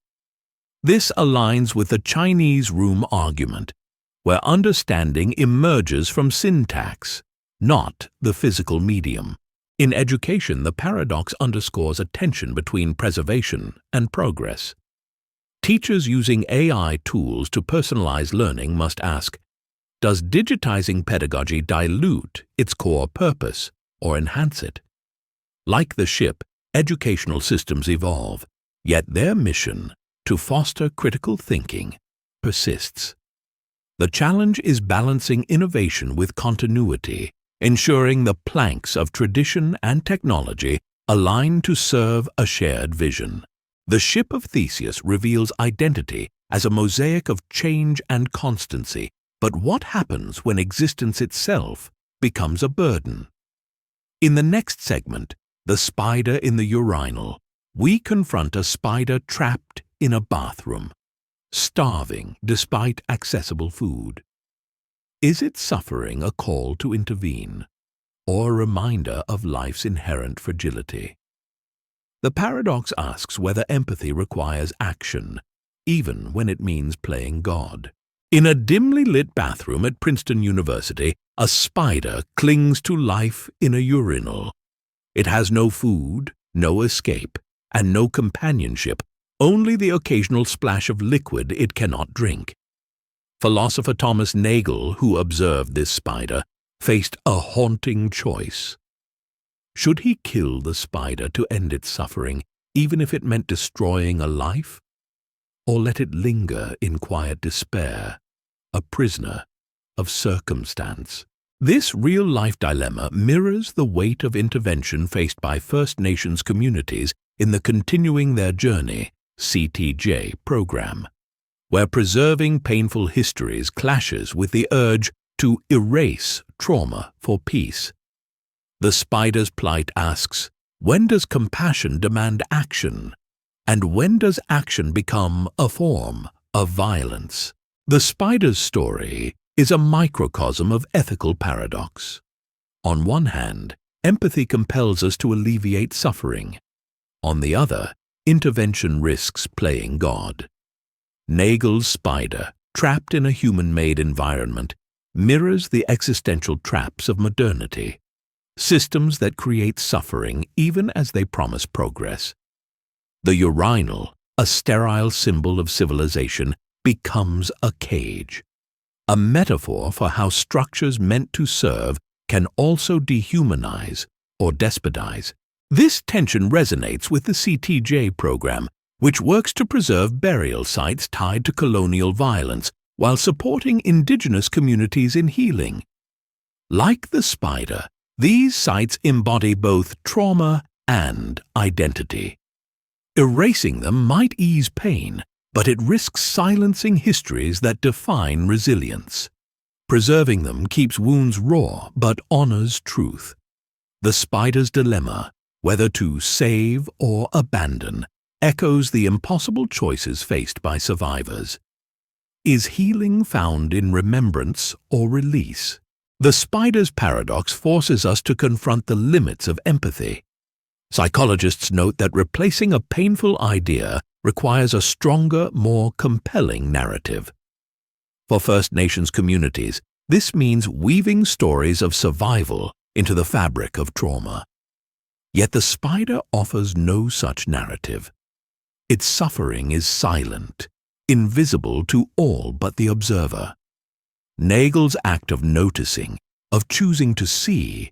Speaker 1: This aligns with the Chinese room argument, where understanding emerges from syntax, not the physical medium. In education, the paradox underscores a tension between preservation and progress. Teachers using AI tools to personalize learning must ask, does digitizing pedagogy dilute its core purpose or enhance it? Like the ship, educational systems evolve, yet their mission, to foster critical thinking, persists. The challenge is balancing innovation with continuity, ensuring the planks of tradition and technology align to serve a shared vision. The Ship of Theseus reveals identity as a mosaic of change and constancy, but what happens when existence itself becomes a burden? In the next segment, The Spider in the Urinal, we confront a spider trapped in a bathroom, starving despite accessible food. Is its suffering a call to intervene, or a reminder of life's inherent fragility? The paradox asks whether empathy requires action, even when it means playing God. In a dimly lit bathroom at Princeton University, a spider clings to life in a urinal. It has no food, no escape, and no companionship, only the occasional splash of liquid it cannot drink. Philosopher Thomas Nagel, who observed this spider, faced a haunting choice. Should he kill the spider to end its suffering, even if it meant destroying a life? Or let it linger in quiet despair, a prisoner of circumstance? This real-life dilemma mirrors the weight of intervention faced by First Nations communities in the Continuing Their Journey (CTJ) program, where preserving painful histories clashes with the urge to erase trauma for peace. The spider's plight asks, when does compassion demand action? And when does action become a form of violence? The spider's story is a microcosm of ethical paradox. On one hand, empathy compels us to alleviate suffering. On the other, intervention risks playing God. Nagel's spider, trapped in a human-made environment, mirrors the existential traps of modernity, systems that create suffering even as they promise progress. The urinal, a sterile symbol of civilization, becomes a cage, a metaphor for how structures meant to serve can also dehumanize or despotize. This tension resonates with the CTJ program, which works to preserve burial sites tied to colonial violence while supporting indigenous communities in healing. Like the spider, these sites embody both trauma and identity. Erasing them might ease pain, but it risks silencing histories that define resilience. Preserving them keeps wounds raw but honors truth. The spider's dilemma, whether to save or abandon, echoes the impossible choices faced by survivors. Is healing found in remembrance or release? The spider's paradox forces us to confront the limits of empathy. Psychologists note that replacing a painful idea requires a stronger, more compelling narrative. For First Nations communities, this means weaving stories of survival into the fabric of trauma. Yet the spider offers no such narrative. Its suffering is silent, invisible to all but the observer. Nagel's act of noticing, of choosing to see,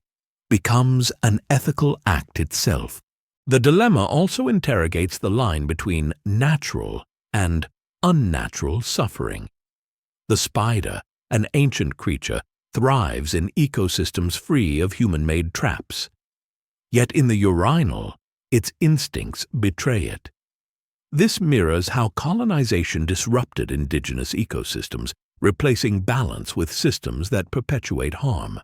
Speaker 1: becomes an ethical act itself. The dilemma also interrogates the line between natural and unnatural suffering. The spider, an ancient creature, thrives in ecosystems free of human-made traps. Yet in the urinal, its instincts betray it. This mirrors how colonization disrupted indigenous ecosystems, replacing balance with systems that perpetuate harm.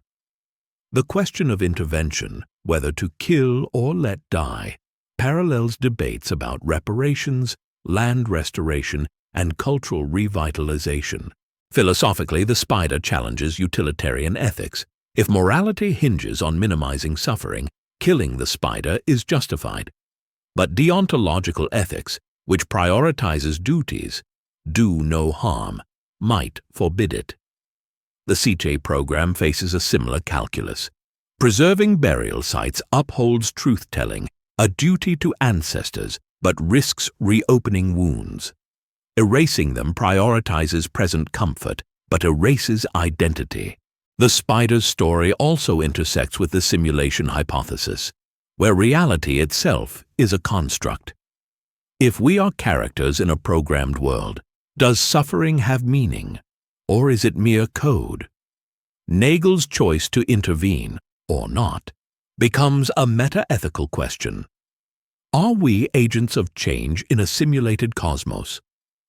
Speaker 1: The question of intervention, whether to kill or let die, parallels debates about reparations, land restoration, and cultural revitalization. Philosophically, the spider challenges utilitarian ethics. If morality hinges on minimizing suffering, killing the spider is justified. But deontological ethics, which prioritizes duties, do no harm, might forbid it. The CJ program faces a similar calculus. Preserving burial sites upholds truth-telling, a duty to ancestors, but risks reopening wounds. Erasing them prioritizes present comfort, but erases identity. The spider's story also intersects with the simulation hypothesis, where reality itself is a construct. If we are characters in a programmed world, does suffering have meaning, or is it mere code? Nagel's choice to intervene, or not, becomes a meta-ethical question. Are we agents of change in a simulated cosmos,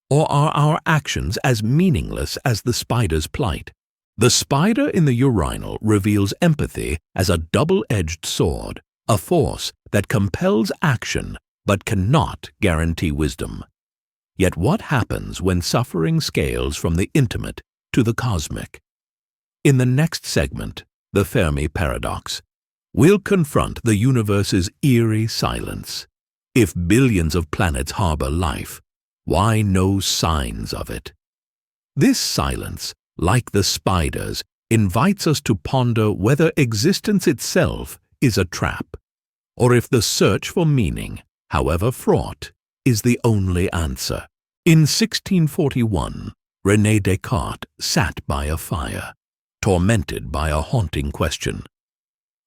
Speaker 1: or are our actions as meaningless as the spider's plight? The spider in the urinal reveals empathy as a double-edged sword, a force that compels action but cannot guarantee wisdom. Yet what happens when suffering scales from the intimate to the cosmic? In the next segment, the Fermi Paradox, we'll confront the universe's eerie silence. If billions of planets harbor life, why no signs of it? This silence, like the spider's, invites us to ponder whether existence itself is a trap, or if the search for meaning, however fraught, is the only answer. In 1641, René Descartes sat by a fire, tormented by a haunting question.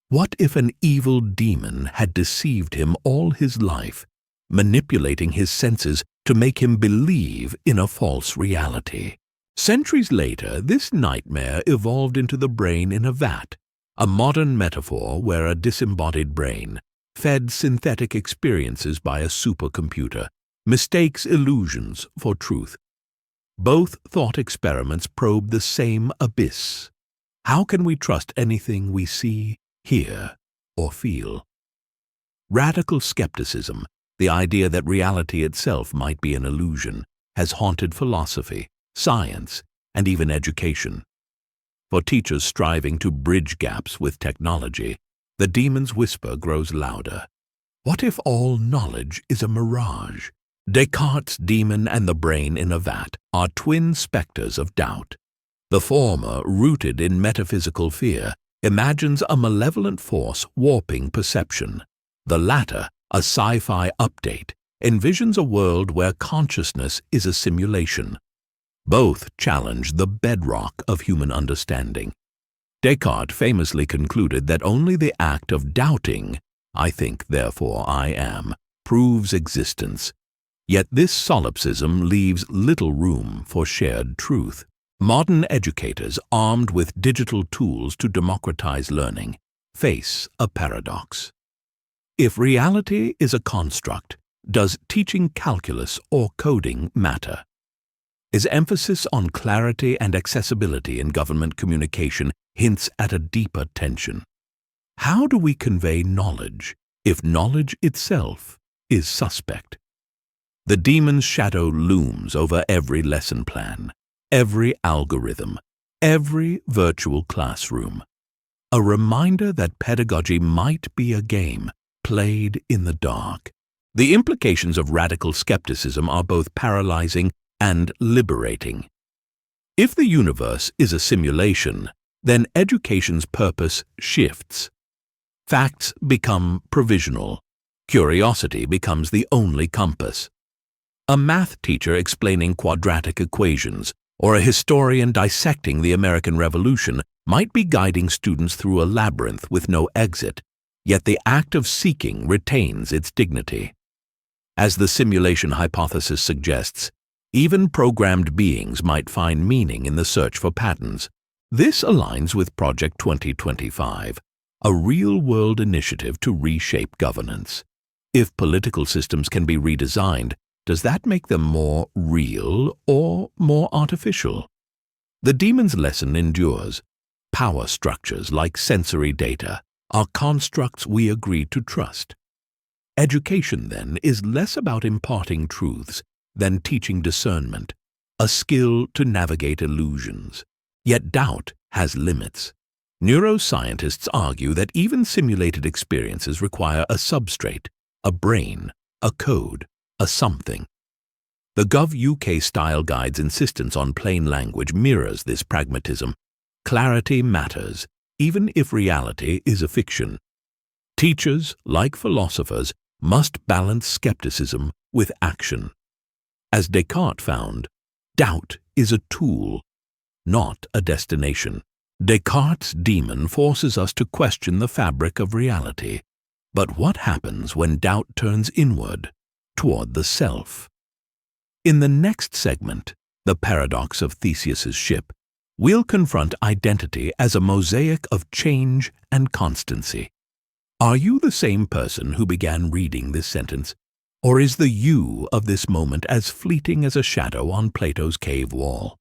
Speaker 1: What if an evil demon had deceived him all his life, manipulating his senses to make him believe in a false reality? Centuries later, this nightmare evolved into the brain in a vat, a modern metaphor where a disembodied brain, fed synthetic experiences by a supercomputer, mistakes illusions for truth. Both thought experiments probe the same abyss. How can we trust anything we see, hear, or feel? Radical skepticism, the idea that reality itself might be an illusion, has haunted philosophy, science, and even education. For teachers striving to bridge gaps with technology, the demon's whisper grows louder. What if all knowledge is a mirage? Descartes' demon and the brain in a vat are twin specters of doubt. The former, rooted in metaphysical fear, imagines a malevolent force warping perception. The latter, a sci-fi update, envisions a world where consciousness is a simulation. Both challenge the bedrock of human understanding. Descartes famously concluded that only the act of doubting, I think, therefore I am, proves existence. Yet this solipsism leaves little room for shared truth. Modern educators, armed with digital tools to democratize learning, face a paradox. If reality is a construct, does teaching calculus or coding matter? Is emphasis on clarity and accessibility in government communication hints at a deeper tension? How do we convey knowledge if knowledge itself is suspect? The demon's shadow looms over every lesson plan, every algorithm, every virtual classroom. A reminder that pedagogy might be a game played in the dark. The implications of radical skepticism are both paralyzing and liberating. If the universe is a simulation, then education's purpose shifts. Facts become provisional. Curiosity becomes the only compass. A math teacher explaining quadratic equations or a historian dissecting the American Revolution might be guiding students through a labyrinth with no exit, yet the act of seeking retains its dignity. As the simulation hypothesis suggests, even programmed beings might find meaning in the search for patterns. This aligns with Project 2025, a real-world initiative to reshape governance. If political systems can be redesigned, does that make them more real or more artificial? The demon's lesson endures. Power structures like sensory data are constructs we agree to trust. Education, then, is less about imparting truths than teaching discernment, a skill to navigate illusions. Yet doubt has limits. Neuroscientists argue that even simulated experiences require a substrate, a brain, a code, a something. The Gov UK-style guide's insistence on plain language mirrors this pragmatism. Clarity matters, even if reality is a fiction. Teachers, like philosophers, must balance skepticism with action. As Descartes found, doubt is a tool, not a destination. Descartes' demon forces us to question the fabric of reality. But what happens when doubt turns inward, toward the self? In the next segment, The Paradox of Theseus's Ship, we'll confront identity as a mosaic of change and constancy. Are you the same person who began reading this sentence? Or is the you of this moment as fleeting as a shadow on Plato's cave wall?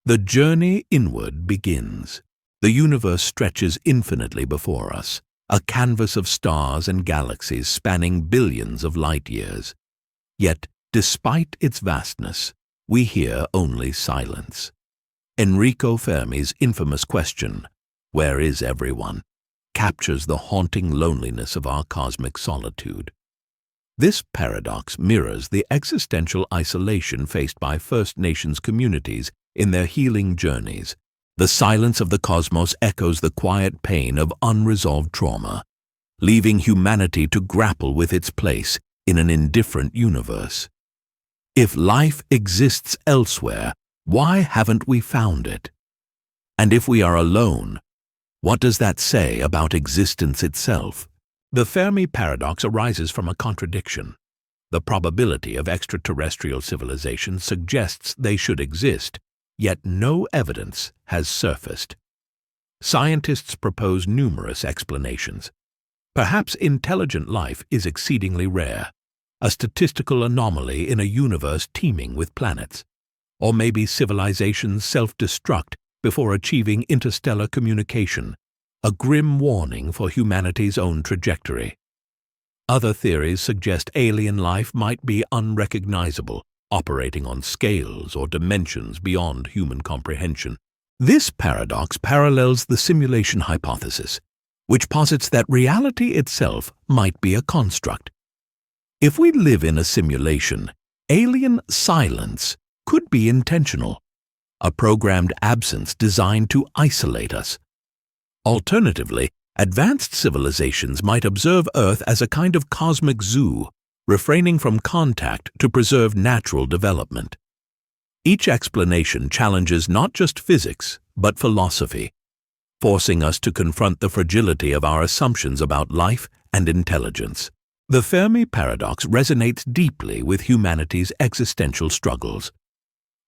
Speaker 1: The journey inward begins. The universe stretches infinitely before us, a canvas of stars and galaxies spanning billions of light years. Yet, despite its vastness, we hear only silence. Enrico Fermi's infamous question, "Where is everyone?" captures the haunting loneliness of our cosmic solitude. This paradox mirrors the existential isolation faced by First Nations communities in their healing journeys. The silence of the cosmos echoes the quiet pain of unresolved trauma, leaving humanity to grapple with its place in an indifferent universe. If life exists elsewhere, why haven't we found it? And if we are alone, what does that say about existence itself? The Fermi Paradox arises from a contradiction. The probability of extraterrestrial civilization suggests they should exist, yet no evidence has surfaced. Scientists propose numerous explanations. Perhaps intelligent life is exceedingly rare, a statistical anomaly in a universe teeming with planets. Or maybe civilizations self-destruct before achieving interstellar communication, a grim warning for humanity's own trajectory. Other theories suggest alien life might be unrecognizable, operating on scales or dimensions beyond human comprehension. This paradox parallels the simulation hypothesis, which posits that reality itself might be a construct. If we live in a simulation, alien silence could be intentional, a programmed absence designed to isolate us. Alternatively, advanced civilizations might observe Earth as a kind of cosmic zoo, refraining from contact to preserve natural development. Each explanation challenges not just physics, but philosophy, forcing us to confront the fragility of our assumptions about life and intelligence. The Fermi Paradox resonates deeply with humanity's existential struggles.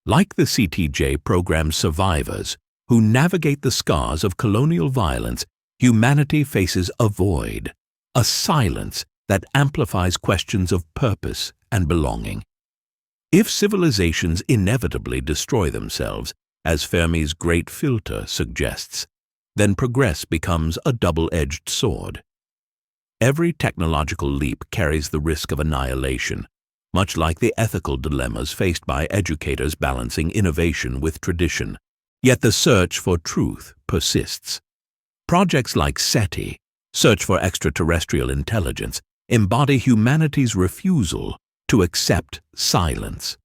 Speaker 1: Like the CTJ program's survivors, who navigate the scars of colonial violence, humanity faces a void, a silence that amplifies questions of purpose and belonging. If civilizations inevitably destroy themselves, as Fermi's great filter suggests, then progress becomes a double-edged sword. Every technological leap carries the risk of annihilation, much like the ethical dilemmas faced by educators balancing innovation with tradition. Yet the search for truth persists. Projects like SETI, Search for Extraterrestrial Intelligence, embody humanity's refusal to accept silence.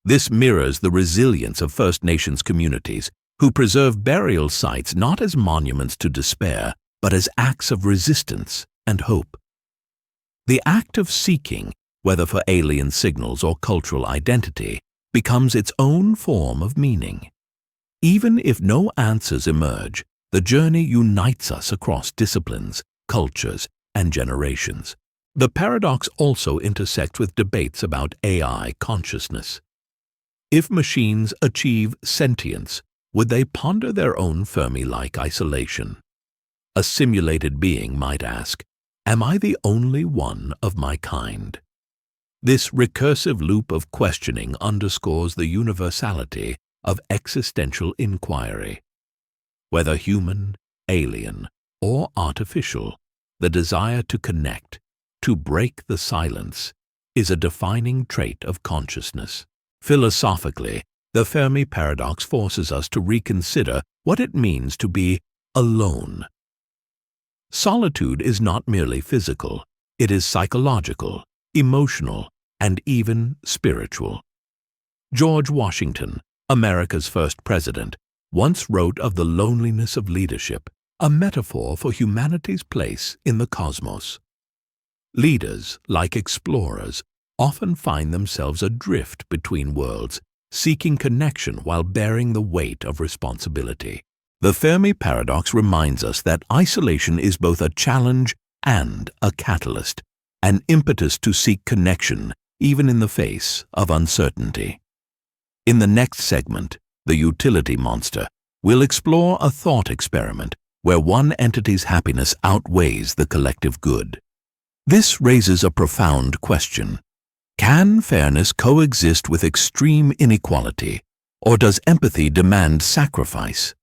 Speaker 1: This mirrors the resilience of First Nations communities, who preserve burial sites not as monuments to despair, but as acts of resistance and hope. The act of seeking, whether for alien signals or cultural identity, becomes its own form of meaning. Even if no answers emerge, the journey unites us across disciplines, cultures, and generations. The paradox also intersects with debates about AI consciousness. If machines achieve sentience, would they ponder their own Fermi-like isolation? A simulated being might ask, "Am I the only one of my kind?" This recursive loop of questioning underscores the universality of existential inquiry. Whether human, alien, or artificial, the desire to connect, to break the silence, is a defining trait of consciousness. Philosophically, the Fermi Paradox forces us to reconsider what it means to be alone. Solitude is not merely physical, it is psychological, emotional, and even spiritual. George Washington, America's first president, once wrote of the loneliness of leadership, a metaphor for humanity's place in the cosmos. Leaders, like explorers, often find themselves adrift between worlds, seeking connection while bearing the weight of responsibility. The Fermi Paradox reminds us that isolation is both a challenge and a catalyst, an impetus to seek connection even in the face of uncertainty. In the next segment, The Utility Monster, we'll explore a thought experiment where one entity's happiness outweighs the collective good. This raises a profound question. Can fairness coexist with extreme inequality, or does empathy demand sacrifice?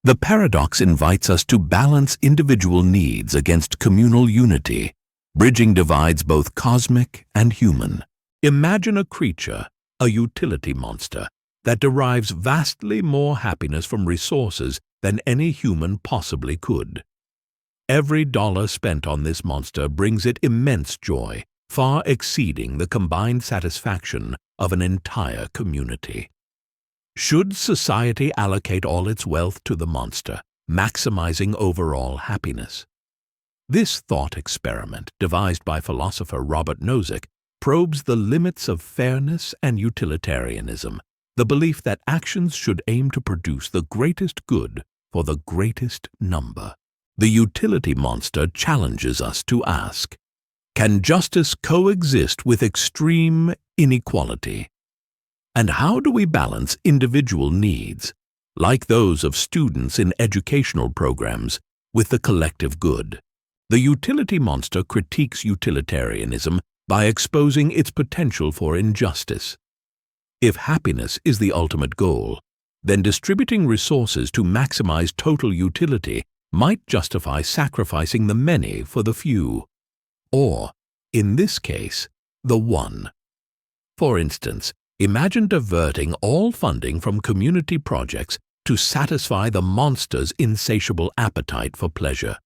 Speaker 1: The paradox invites us to balance individual needs against communal unity, bridging divides both cosmic and human. Imagine a creature, a utility monster, that derives vastly more happiness from resources than any human possibly could. Every dollar spent on this monster brings it immense joy, far exceeding the combined satisfaction of an entire community. Should society allocate all its wealth to the monster, maximizing overall happiness? This thought experiment, devised by philosopher Robert Nozick, probes the limits of fairness and utilitarianism, the belief that actions should aim to produce the greatest good for the greatest number. The utility monster challenges us to ask, can justice coexist with extreme inequality? And how do we balance individual needs, like those of students in educational programs, with the collective good? The utility monster critiques utilitarianism by exposing its potential for injustice. If happiness is the ultimate goal, then distributing resources to maximize total utility might justify sacrificing the many for the few, or, in this case, the one. For instance, imagine diverting all funding from community projects to satisfy the monster's insatiable appetite for pleasure.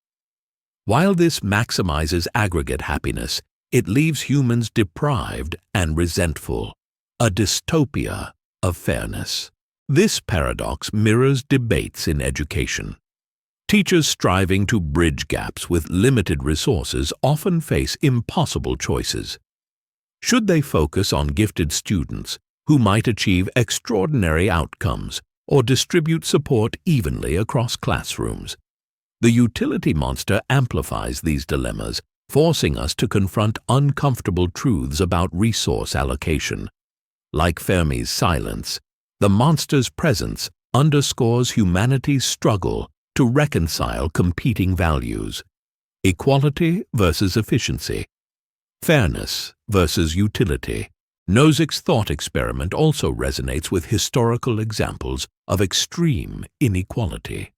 Speaker 1: While this maximizes aggregate happiness, it leaves humans deprived and resentful, a dystopia of fairness. This paradox mirrors debates in education. Teachers striving to bridge gaps with limited resources often face impossible choices. Should they focus on gifted students who might achieve extraordinary outcomes or distribute support evenly across classrooms? The utility monster amplifies these dilemmas forcing us to confront uncomfortable truths about resource allocation. Like Fermi's silence, the monster's presence underscores humanity's struggle to reconcile competing values: equality versus efficiency, fairness versus utility. Nozick's thought experiment also resonates with historical examples of extreme inequality.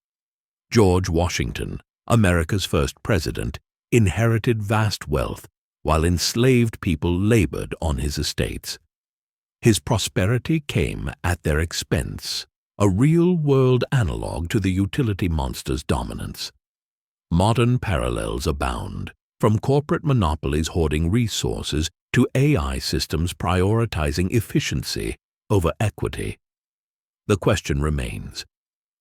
Speaker 1: George Washington, America's first president, inherited vast wealth while enslaved people labored on his estates. His prosperity came at their expense, a real-world analog to the utility monster's dominance. Modern parallels abound, from corporate monopolies hoarding resources to AI systems prioritizing efficiency over equity. The question remains: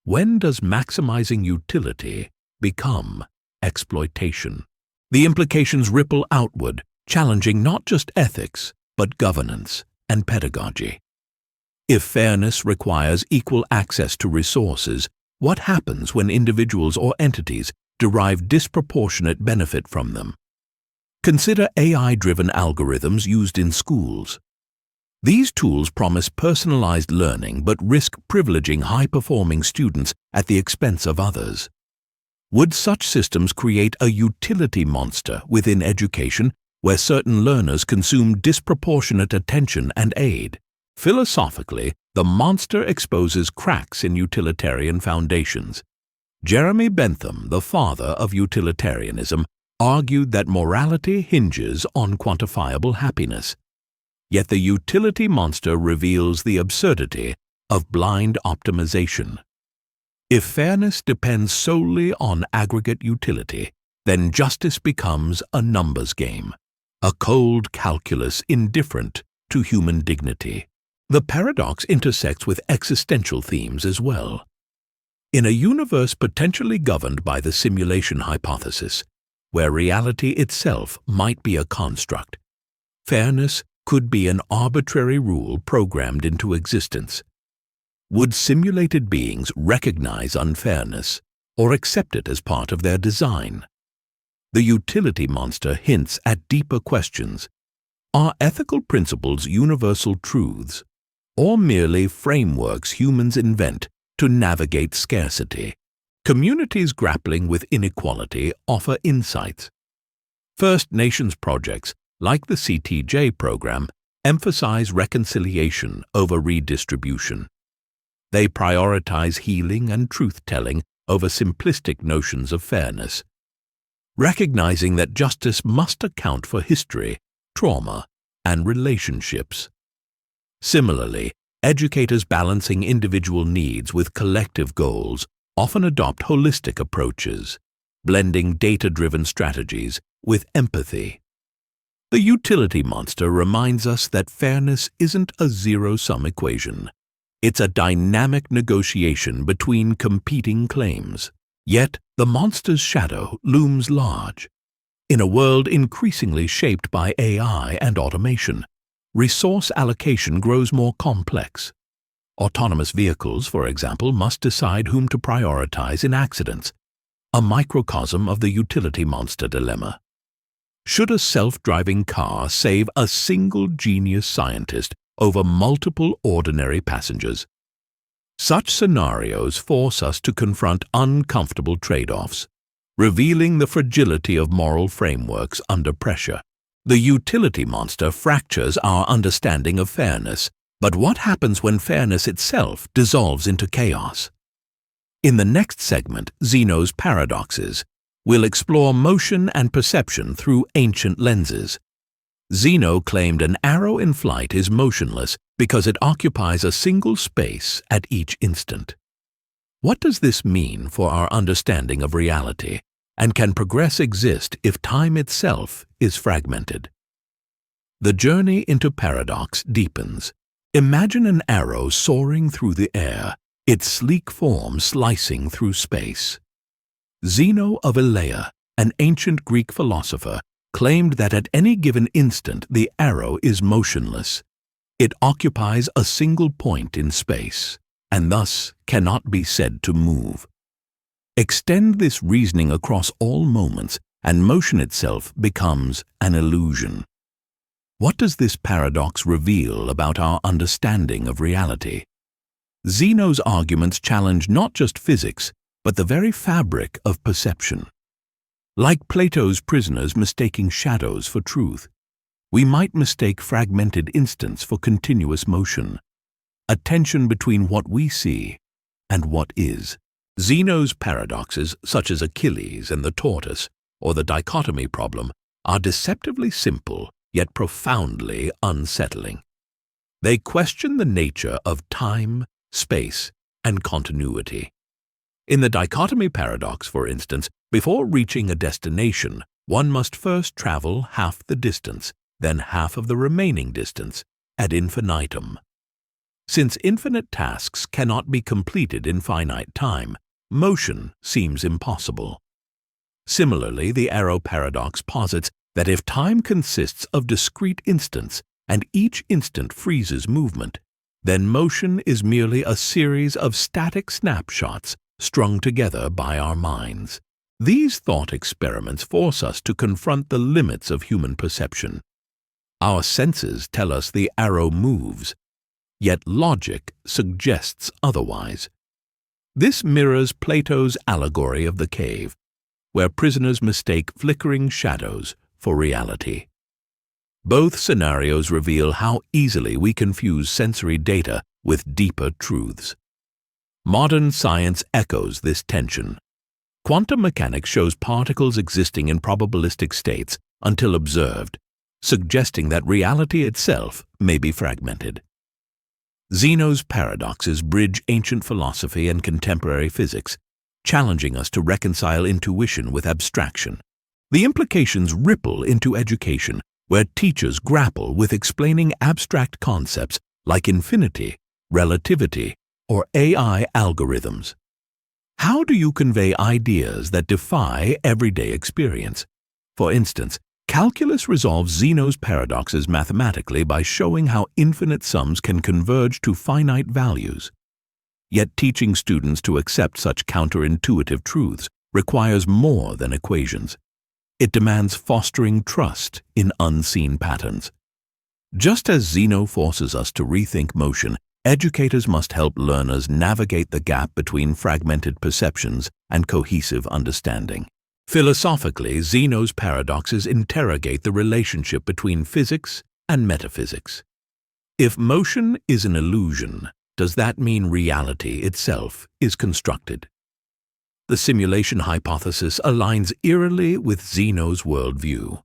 Speaker 1: when does maximizing utility become exploitation? The implications ripple outward, challenging not just ethics, but governance and pedagogy. If fairness requires equal access to resources, what happens when individuals or entities derive disproportionate benefit from them? Consider AI-driven algorithms used in schools. These tools promise personalized learning but risk privileging high-performing students at the expense of others. Would such systems create a utility monster within education where certain learners consume disproportionate attention and aid? Philosophically, the monster exposes cracks in utilitarian foundations. Jeremy Bentham, the father of utilitarianism, argued that morality hinges on quantifiable happiness. Yet the utility monster reveals the absurdity of blind optimization. If fairness depends solely on aggregate utility, then justice becomes a numbers game, a cold calculus indifferent to human dignity. The paradox intersects with existential themes as well. In a universe potentially governed by the simulation hypothesis, where reality itself might be a construct, fairness could be an arbitrary rule programmed into existence. Would simulated beings recognize unfairness or accept it as part of their design? The utility monster hints at deeper questions. Are ethical principles universal truths, or merely frameworks humans invent to navigate scarcity? Communities grappling with inequality offer insights. First Nations projects, like the CTJ program, emphasize reconciliation over redistribution. They prioritize healing and truth-telling over simplistic notions of fairness, recognizing that justice must account for history, trauma, and relationships. Similarly, educators balancing individual needs with collective goals often adopt holistic approaches, blending data-driven strategies with empathy. The utility monster reminds us that fairness isn't a zero-sum equation. It's a dynamic negotiation between competing claims. Yet, the monster's shadow looms large. In a world increasingly shaped by AI and automation, resource allocation grows more complex. Autonomous vehicles, for example, must decide whom to prioritize in accidents, a microcosm of the utility monster dilemma. Should a self-driving car save a single genius scientist over multiple ordinary passengers? Such scenarios force us to confront uncomfortable trade-offs, revealing the fragility of moral frameworks under pressure. The utility monster fractures our understanding of fairness, but what happens when fairness itself dissolves into chaos? In the next segment, Zeno's Paradoxes, we'll explore motion and perception through ancient lenses. Zeno claimed an arrow in flight is motionless because it occupies a single space at each instant. What does this mean for our understanding of reality, and can progress exist if time itself is fragmented? The journey into paradox deepens. Imagine an arrow soaring through the air, its sleek form slicing through space. Zeno of Elea, an ancient Greek philosopher, claimed that at any given instant the arrow is motionless. It occupies a single point in space, and thus cannot be said to move. Extend this reasoning across all moments, and motion itself becomes an illusion. What does this paradox reveal about our understanding of reality? Zeno's arguments challenge not just physics, but the very fabric of perception. Like Plato's prisoners mistaking shadows for truth, we might mistake fragmented instants for continuous motion, a tension between what we see and what is. Zeno's paradoxes, such as Achilles and the tortoise, or the dichotomy problem, are deceptively simple yet profoundly unsettling. They question the nature of time, space, and continuity. In the dichotomy paradox, for instance, before reaching a destination, one must first travel half the distance, then half of the remaining distance, ad infinitum. Since infinite tasks cannot be completed in finite time, motion seems impossible. Similarly, the arrow paradox posits that if time consists of discrete instants and each instant freezes movement, then motion is merely a series of static snapshots strung together by our minds. These thought experiments force us to confront the limits of human perception. Our senses tell us the arrow moves, yet logic suggests otherwise. This mirrors Plato's allegory of the cave, where prisoners mistake flickering shadows for reality. Both scenarios reveal how easily we confuse sensory data with deeper truths. Modern science echoes this tension. Quantum mechanics shows particles existing in probabilistic states until observed, suggesting that reality itself may be fragmented. Zeno's paradoxes bridge ancient philosophy and contemporary physics, challenging us to reconcile intuition with abstraction. The implications ripple into education, where teachers grapple with explaining abstract concepts like infinity, relativity, or AI algorithms. How do you convey ideas that defy everyday experience? For instance, calculus resolves Zeno's paradoxes mathematically by showing how infinite sums can converge to finite values. Yet teaching students to accept such counterintuitive truths requires more than equations. It demands fostering trust in unseen patterns. Just as Zeno forces us to rethink motion, educators must help learners navigate the gap between fragmented perceptions and cohesive understanding. Philosophically, Zeno's paradoxes interrogate the relationship between physics and metaphysics. If motion is an illusion, does that mean reality itself is constructed? The simulation hypothesis aligns eerily with Zeno's worldview.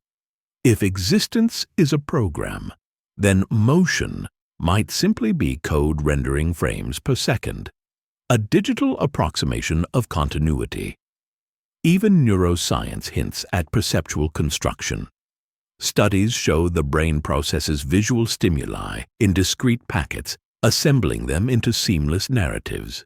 Speaker 1: If existence is a program, then motion might simply be code rendering frames per second, a digital approximation of continuity. Even neuroscience hints at perceptual construction. Studies show the brain processes visual stimuli in discrete packets, assembling them into seamless narratives.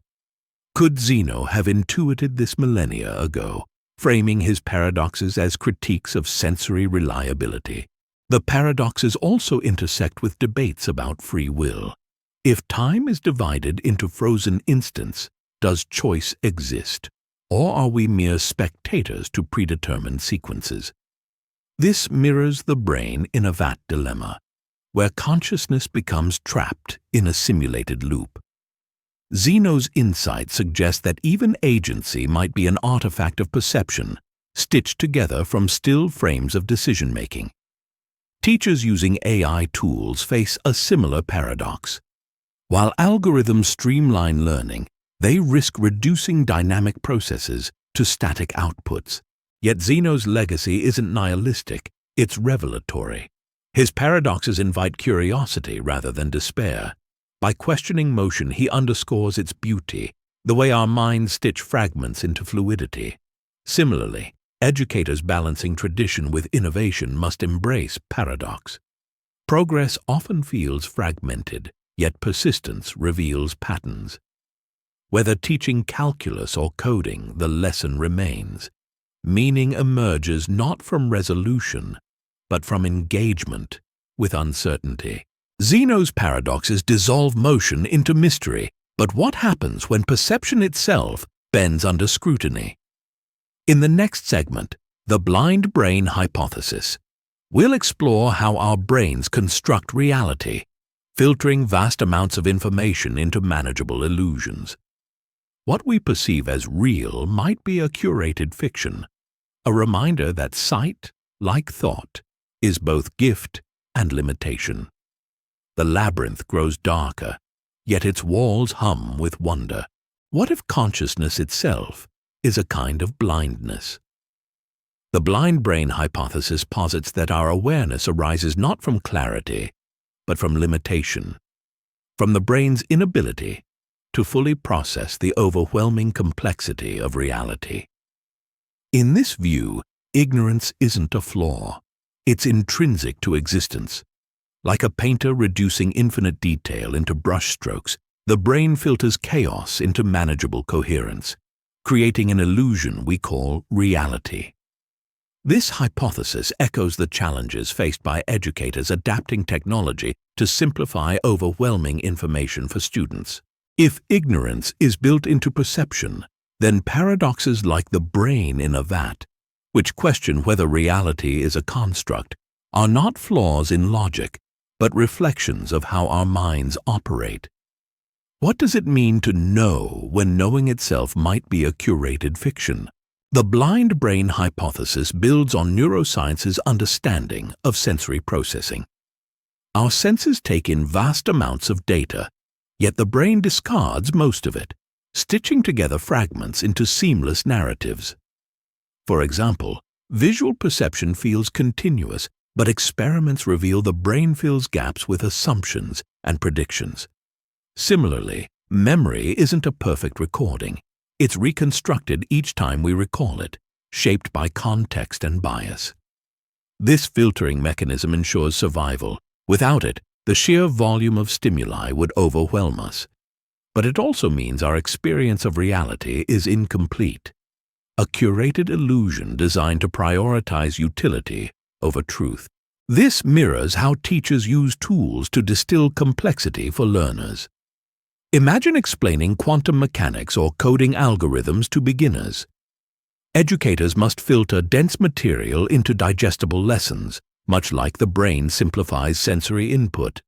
Speaker 1: Could Zeno have intuited this millennia ago, framing his paradoxes as critiques of sensory reliability? The paradoxes also intersect with debates about free will. If time is divided into frozen instants, does choice exist? Or are we mere spectators to predetermined sequences? This mirrors the brain in a vat dilemma, where consciousness becomes trapped in a simulated loop. Zeno's insight suggests that even agency might be an artifact of perception, stitched together from still frames of decision-making. Teachers using AI tools face a similar paradox. While algorithms streamline learning, they risk reducing dynamic processes to static outputs. Yet Zeno's legacy isn't nihilistic, it's revelatory. His paradoxes invite curiosity rather than despair. By questioning motion, he underscores its beauty, the way our minds stitch fragments into fluidity. Similarly, educators balancing tradition with innovation must embrace paradox. Progress often feels fragmented, yet persistence reveals patterns. Whether teaching calculus or coding, the lesson remains. Meaning emerges not from resolution, but from engagement with uncertainty. Zeno's paradoxes dissolve motion into mystery, but what happens when perception itself bends under scrutiny? In the next segment, The blind brain hypothesis. We'll explore how our brains construct reality, filtering vast amounts of information into manageable illusions. What we perceive as real might be a curated fiction, a reminder that sight, like thought, is both gift and limitation. The labyrinth grows darker, yet its walls hum with wonder. What if consciousness itself is a kind of blindness? The blind brain hypothesis posits that our awareness arises not from clarity, but from limitation, from the brain's inability to fully process the overwhelming complexity of reality. In this view, ignorance isn't a flaw. It's intrinsic to existence. Like a painter reducing infinite detail into brushstrokes, the brain filters chaos into manageable coherence, creating an illusion we call reality. This hypothesis echoes the challenges faced by educators adapting technology to simplify overwhelming information for students. If ignorance is built into perception, then paradoxes like the brain in a vat, which question whether reality is a construct, are not flaws in logic, but reflections of how our minds operate. What does it mean to know when knowing itself might be a curated fiction? The blind brain hypothesis builds on neuroscience's understanding of sensory processing. Our senses take in vast amounts of data, yet the brain discards most of it, stitching together fragments into seamless narratives. For example, visual perception feels continuous, but experiments reveal the brain fills gaps with assumptions and predictions. Similarly, memory isn't a perfect recording. It's reconstructed each time we recall it, shaped by context and bias. This filtering mechanism ensures survival. Without it, the sheer volume of stimuli would overwhelm us. But it also means our experience of reality is incomplete, a curated illusion designed to prioritize utility over truth. This mirrors how teachers use tools to distill complexity for learners. Imagine explaining quantum mechanics or coding algorithms to beginners. Educators must filter dense material into digestible lessons, much like the brain simplifies sensory input.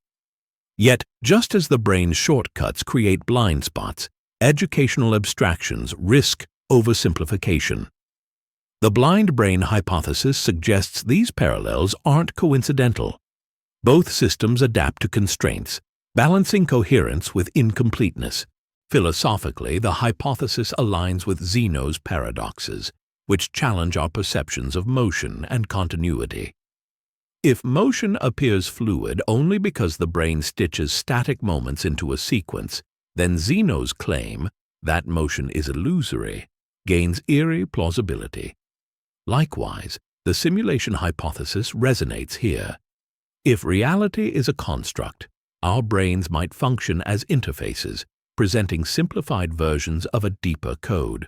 Speaker 1: Yet, just as the brain's shortcuts create blind spots, educational abstractions risk oversimplification. The blind brain hypothesis suggests these parallels aren't coincidental. Both systems adapt to constraints, balancing coherence with incompleteness. Philosophically, the hypothesis aligns with Zeno's paradoxes, which challenge our perceptions of motion and continuity. If motion appears fluid only because the brain stitches static moments into a sequence, then Zeno's claim that motion is illusory gains eerie plausibility. Likewise, the simulation hypothesis resonates here. If reality is a construct, our brains might function as interfaces, presenting simplified versions of a deeper code.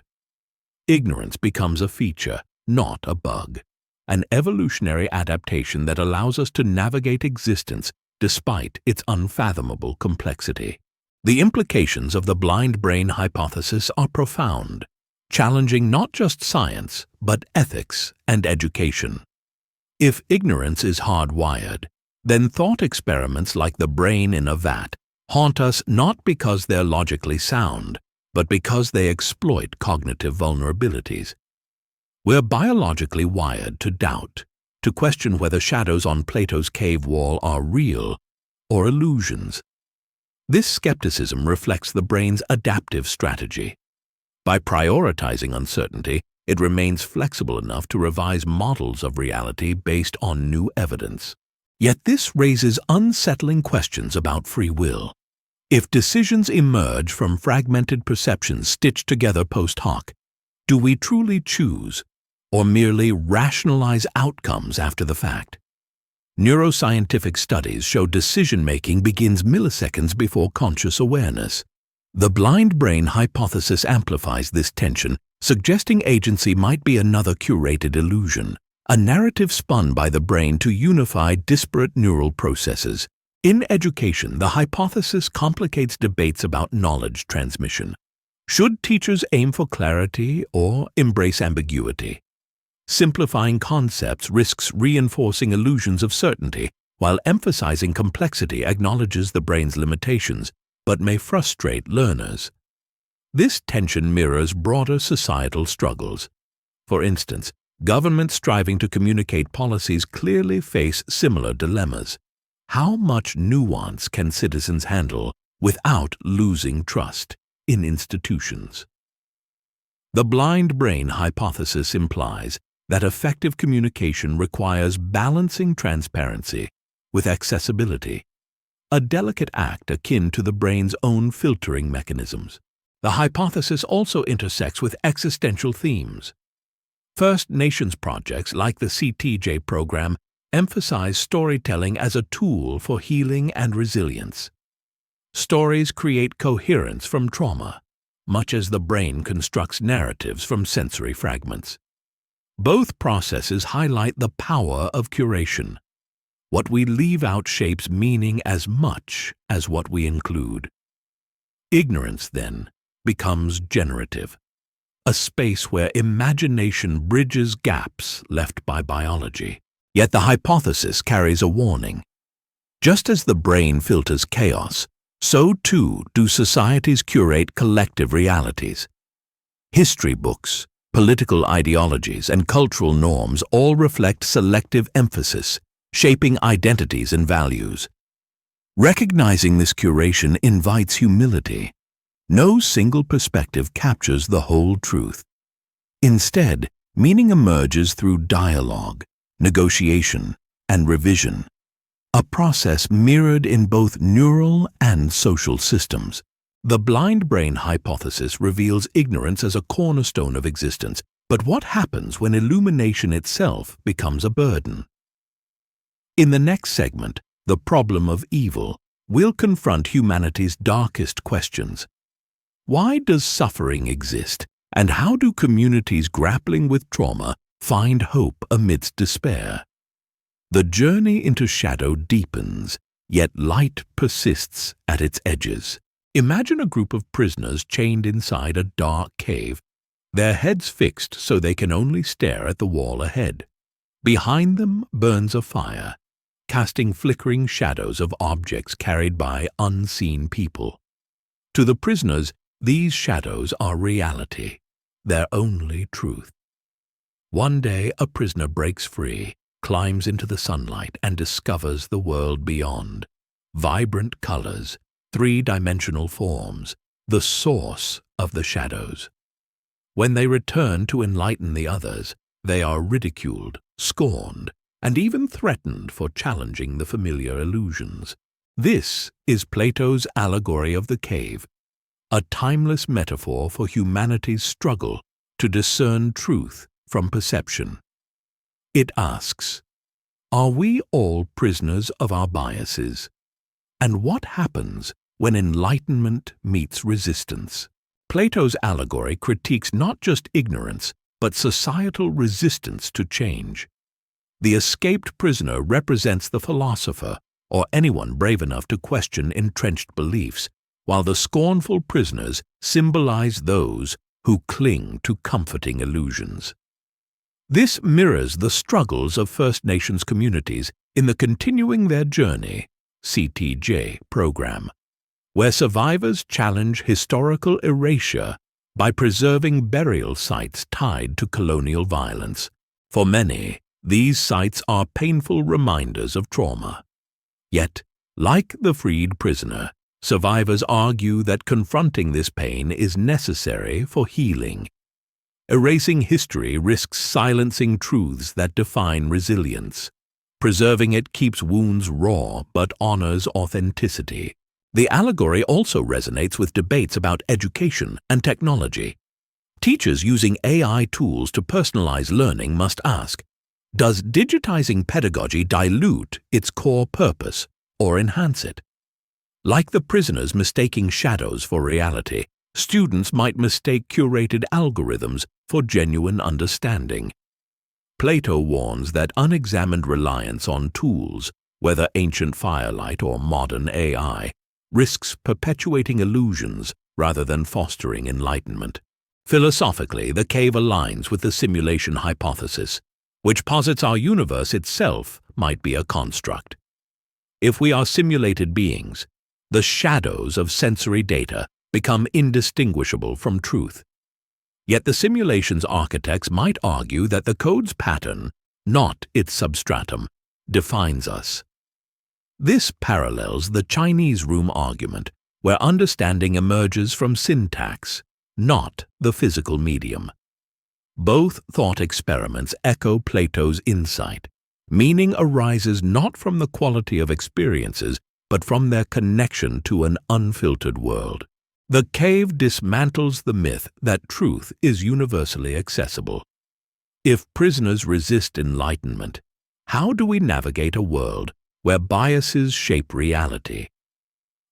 Speaker 1: Ignorance becomes a feature, not a bug, an evolutionary adaptation that allows us to navigate existence despite its unfathomable complexity. The implications of the blind brain hypothesis are profound, challenging not just science, but ethics and education. If ignorance is hardwired, then thought experiments like the brain in a vat haunt us not because they're logically sound, but because they exploit cognitive vulnerabilities. We're biologically wired to doubt, to question whether shadows on Plato's cave wall are real or illusions. This skepticism reflects the brain's adaptive strategy. By prioritizing uncertainty, it remains flexible enough to revise models of reality based on new evidence. Yet this raises unsettling questions about free will. If decisions emerge from fragmented perceptions stitched together post hoc, do we truly choose or merely rationalize outcomes after the fact? Neuroscientific studies show decision-making begins milliseconds before conscious awareness. The blind brain hypothesis amplifies this tension, suggesting agency might be another curated illusion, a narrative spun by the brain to unify disparate neural processes. In education, the hypothesis complicates debates about knowledge transmission. Should teachers aim for clarity or embrace ambiguity? Simplifying concepts risks reinforcing illusions of certainty, while emphasizing complexity acknowledges the brain's limitations, but may frustrate learners. This tension mirrors broader societal struggles. For instance, governments striving to communicate policies clearly face similar dilemmas. How much nuance can citizens handle without losing trust in institutions? The blind brain hypothesis implies that effective communication requires balancing transparency with accessibility, a delicate act akin to the brain's own filtering mechanisms. The hypothesis also intersects with existential themes. First Nations projects like the CTJ program emphasize storytelling as a tool for healing and resilience. Stories create coherence from trauma, much as the brain constructs narratives from sensory fragments. Both processes highlight the power of curation. What we leave out shapes meaning as much as what we include. Ignorance, then, becomes generative, a space where imagination bridges gaps left by biology. Yet the hypothesis carries a warning. Just as the brain filters chaos, so too do societies curate collective realities. History books, political ideologies, and cultural norms all reflect selective emphasis, shaping identities and values. Recognizing this curation invites humility. No single perspective captures the whole truth. Instead, meaning emerges through dialogue, negotiation, and revision, a process mirrored in both neural and social systems. The blind brain hypothesis reveals ignorance as a cornerstone of existence, but what happens when illumination itself becomes a burden? In the next segment, The Problem of Evil, we'll confront humanity's darkest questions. Why does suffering exist, and how do communities grappling with trauma find hope amidst despair? The journey into shadow deepens, yet light persists at its edges. Imagine a group of prisoners chained inside a dark cave, their heads fixed so they can only stare at the wall ahead. Behind them burns a fire, casting flickering shadows of objects carried by unseen people. To the prisoners, these shadows are reality, their only truth. One day, a prisoner breaks free, climbs into the sunlight, and discovers the world beyond. Vibrant colors, three-dimensional forms, the source of the shadows. When they return to enlighten the others, they are ridiculed, scorned, and even threatened for challenging the familiar illusions. This is Plato's allegory of the cave, a timeless metaphor for humanity's struggle to discern truth from perception. It asks, are we all prisoners of our biases? And what happens when enlightenment meets resistance? Plato's allegory critiques not just ignorance, but societal resistance to change. The escaped prisoner represents the philosopher, or anyone brave enough to question entrenched beliefs, while the scornful prisoners symbolize those who cling to comforting illusions. This mirrors the struggles of First Nations communities in the Continuing Their Journey (CTJ) program, where survivors challenge historical erasure by preserving burial sites tied to colonial violence. For many, these sites are painful reminders of trauma. Yet, like the freed prisoner, survivors argue that confronting this pain is necessary for healing. Erasing history risks silencing truths that define resilience. Preserving it keeps wounds raw but honors authenticity. The allegory also resonates with debates about education and technology. Teachers using AI tools to personalize learning must ask, does digitizing pedagogy dilute its core purpose or enhance it? Like the prisoners mistaking shadows for reality, students might mistake curated algorithms for genuine understanding. Plato warns that unexamined reliance on tools, whether ancient firelight or modern AI, risks perpetuating illusions rather than fostering enlightenment. Philosophically, the cave aligns with the simulation hypothesis, which posits our universe itself might be a construct. If we are simulated beings, the shadows of sensory data become indistinguishable from truth. Yet the simulation's architects might argue that the code's pattern, not its substratum, defines us. This parallels the Chinese room argument, where understanding emerges from syntax, not the physical medium. Both thought experiments echo Plato's insight. Meaning arises not from the quality of experiences, but from their connection to an unfiltered world. The cave dismantles the myth that truth is universally accessible. If prisoners resist enlightenment, how do we navigate a world where biases shape reality?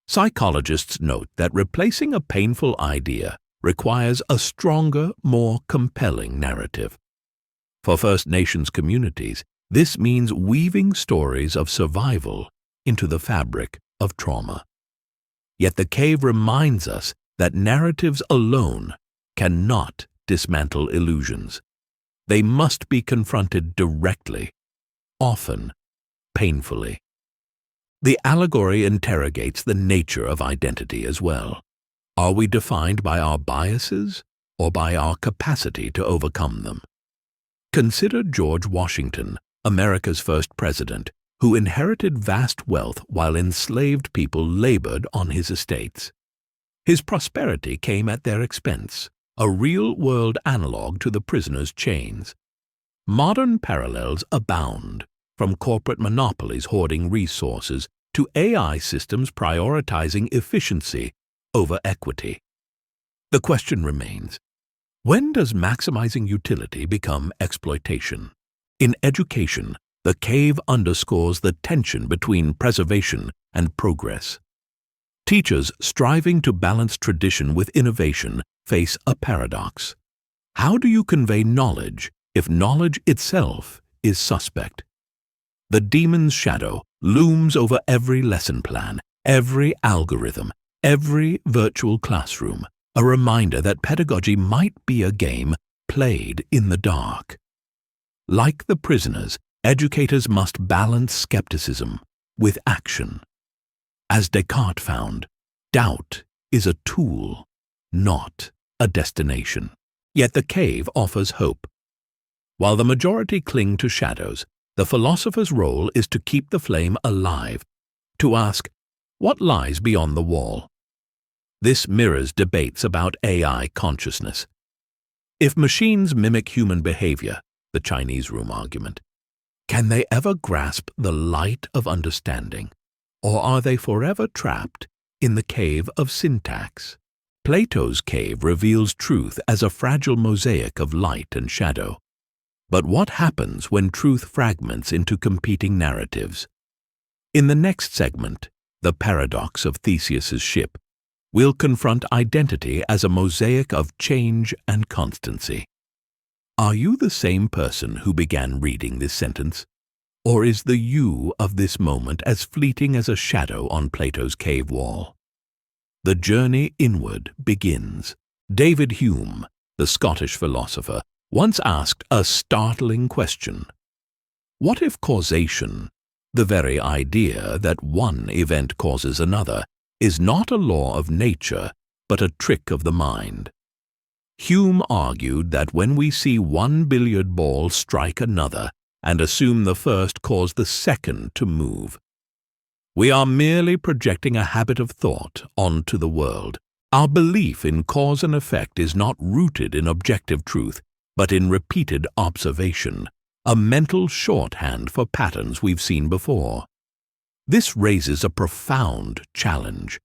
Speaker 1: Psychologists note that replacing a painful idea requires a stronger, more compelling narrative. For First Nations communities, this means weaving stories of survival into the fabric of trauma. Yet the cave reminds us that narratives alone cannot dismantle illusions. They must be confronted directly, often painfully. The allegory interrogates the nature of identity as well. Are we defined by our biases or by our capacity to overcome them? Consider George Washington, America's first president, who inherited vast wealth while enslaved people labored on his estates. His prosperity came at their expense, a real-world analog to the prisoner's chains. Modern parallels abound, from corporate monopolies hoarding resources to AI systems prioritizing efficiency over equity. The question remains, when does maximizing utility become exploitation? In education, the cave underscores the tension between preservation and progress. Teachers striving to balance tradition with innovation face a paradox. How do you convey knowledge if knowledge itself is suspect? The demon's shadow looms over every lesson plan, every algorithm, every virtual classroom, a reminder that pedagogy might be a game played in the dark. Like the prisoners, educators must balance skepticism with action. As Descartes found, doubt is a tool, not a destination. Yet the cave offers hope. While the majority cling to shadows, the philosopher's role is to keep the flame alive, to ask, what lies beyond the wall? This mirrors debates about AI consciousness. If machines mimic human behavior, the Chinese room argument, can they ever grasp the light of understanding, or are they forever trapped in the cave of syntax? Plato's cave reveals truth as a fragile mosaic of light and shadow. But what happens when truth fragments into competing narratives? In the next segment, The Paradox of Theseus's Ship, we'll confront identity as a mosaic of change and constancy. Are you the same person who began reading this sentence? Or is the you of this moment as fleeting as a shadow on Plato's cave wall? The journey inward begins. David Hume, the Scottish philosopher, once asked a startling question. What if causation, the very idea that one event causes another, is not a law of nature, but a trick of the mind? Hume argued that when we see one billiard ball strike another and assume the first caused the second to move, we are merely projecting a habit of thought onto the world. Our belief in cause and effect is not rooted in objective truth, but in repeated observation, a mental shorthand for patterns we've seen before. This raises a profound challenge.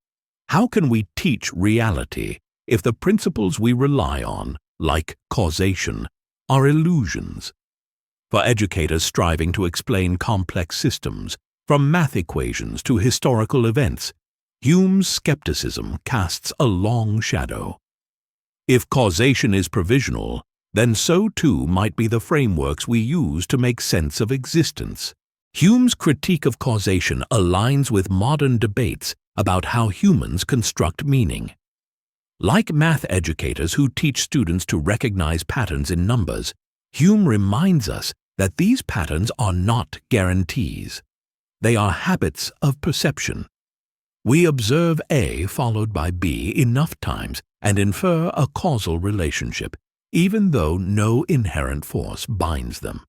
Speaker 1: How can we teach reality if the principles we rely on, like causation, are illusions? For educators striving to explain complex systems, from math equations to historical events, Hume's skepticism casts a long shadow. If causation is provisional, then so too might be the frameworks we use to make sense of existence. Hume's critique of causation aligns with modern debates about how humans construct meaning. Like math educators who teach students to recognize patterns in numbers, Hume reminds us that these patterns are not guarantees. They are habits of perception. We observe A followed by B enough times and infer a causal relationship, even though no inherent force binds them.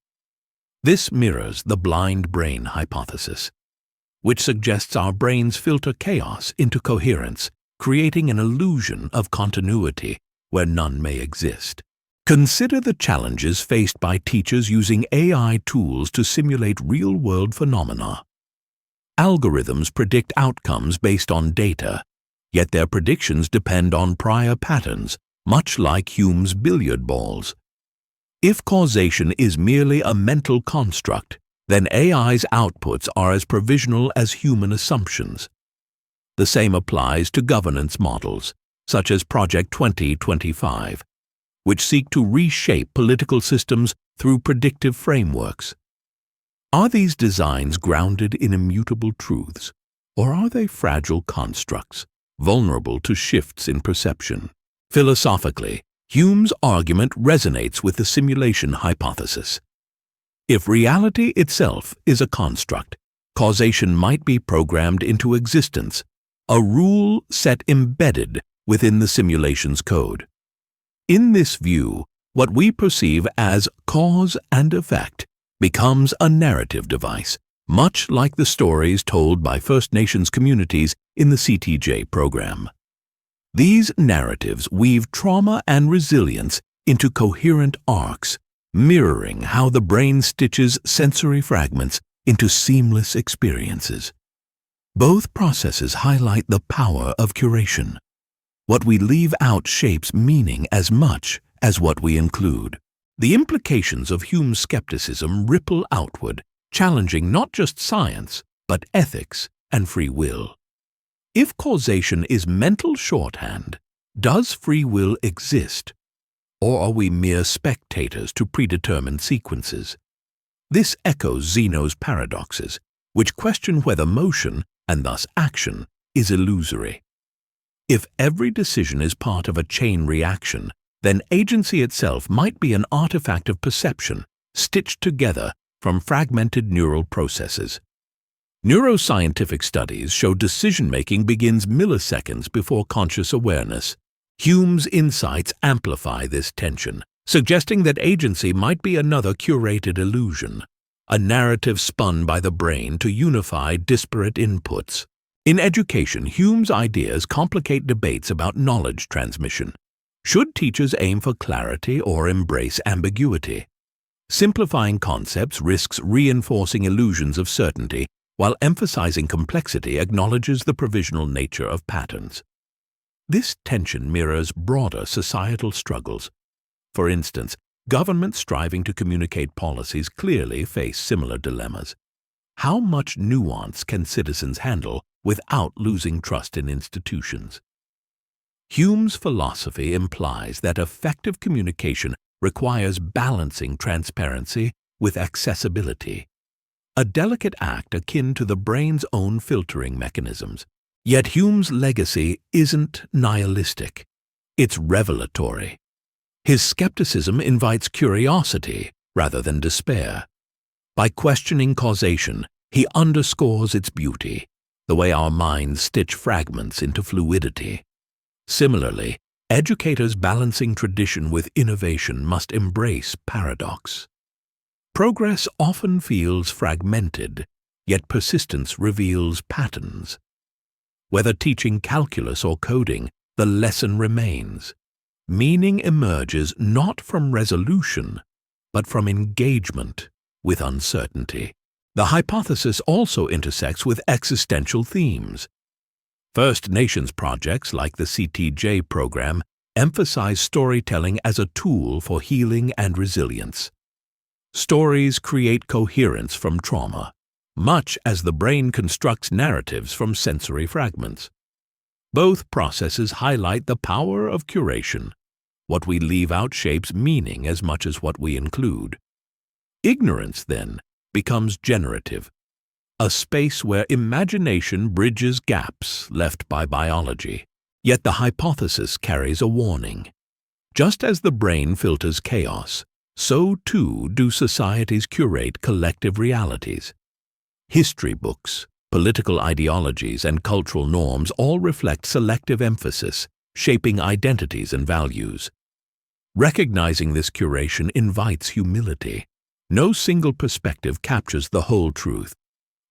Speaker 1: This mirrors the blind brain hypothesis, which suggests our brains filter chaos into coherence, creating an illusion of continuity where none may exist. Consider the challenges faced by teachers using AI tools to simulate real-world phenomena. Algorithms predict outcomes based on data, yet their predictions depend on prior patterns, much like Hume's billiard balls. If causation is merely a mental construct, then AI's outputs are as provisional as human assumptions. The same applies to governance models, such as Project 2025, which seek to reshape political systems through predictive frameworks. Are these designs grounded in immutable truths, or are they fragile constructs, vulnerable to shifts in perception? Philosophically, Hume's argument resonates with the simulation hypothesis. If reality itself is a construct, causation might be programmed into existence, a rule set embedded within the simulation's code. In this view, what we perceive as cause and effect becomes a narrative device, much like the stories told by First Nations communities in the CTJ program. These narratives weave trauma and resilience into coherent arcs, mirroring how the brain stitches sensory fragments into seamless experiences. Both processes highlight the power of curation. What we leave out shapes meaning as much as what we include. The implications of Hume's skepticism ripple outward, challenging not just science, but ethics and free will. If causation is mental shorthand, does free will exist? Or are we mere spectators to predetermined sequences? This echoes Zeno's paradoxes, which question whether motion, and thus action, is illusory. If every decision is part of a chain reaction, then agency itself might be an artifact of perception, stitched together from fragmented neural processes. Neuroscientific studies show decision-making begins milliseconds before conscious awareness. Hume's insights amplify this tension, suggesting that agency might be another curated illusion, a narrative spun by the brain to unify disparate inputs. In education, Hume's ideas complicate debates about knowledge transmission. Should teachers aim for clarity or embrace ambiguity? Simplifying concepts risks reinforcing illusions of certainty, while emphasizing complexity acknowledges the provisional nature of patterns. This tension mirrors broader societal struggles. For instance, governments striving to communicate policies clearly face similar dilemmas. How much nuance can citizens handle without losing trust in institutions? Hume's philosophy implies that effective communication requires balancing transparency with accessibility, a delicate act akin to the brain's own filtering mechanisms. Yet Hume's legacy isn't nihilistic, it's revelatory. His skepticism invites curiosity rather than despair. By questioning causation, he underscores its beauty, the way our minds stitch fragments into fluidity. Similarly, educators balancing tradition with innovation must embrace paradox. Progress often feels fragmented, yet persistence reveals patterns. Whether teaching calculus or coding, the lesson remains. Meaning emerges not from resolution, but from engagement with uncertainty. The hypothesis also intersects with existential themes. First Nations projects like the CTJ program emphasize storytelling as a tool for healing and resilience. Stories create coherence from trauma, much as the brain constructs narratives from sensory fragments. Both processes highlight the power of curation. What we leave out shapes meaning as much as what we include. Ignorance, then, becomes generative, a space where imagination bridges gaps left by biology. Yet the hypothesis carries a warning. Just as the brain filters chaos, so too do societies curate collective realities. History books, political ideologies, and cultural norms all reflect selective emphasis, shaping identities and values. Recognizing this curation invites humility. No single perspective captures the whole truth.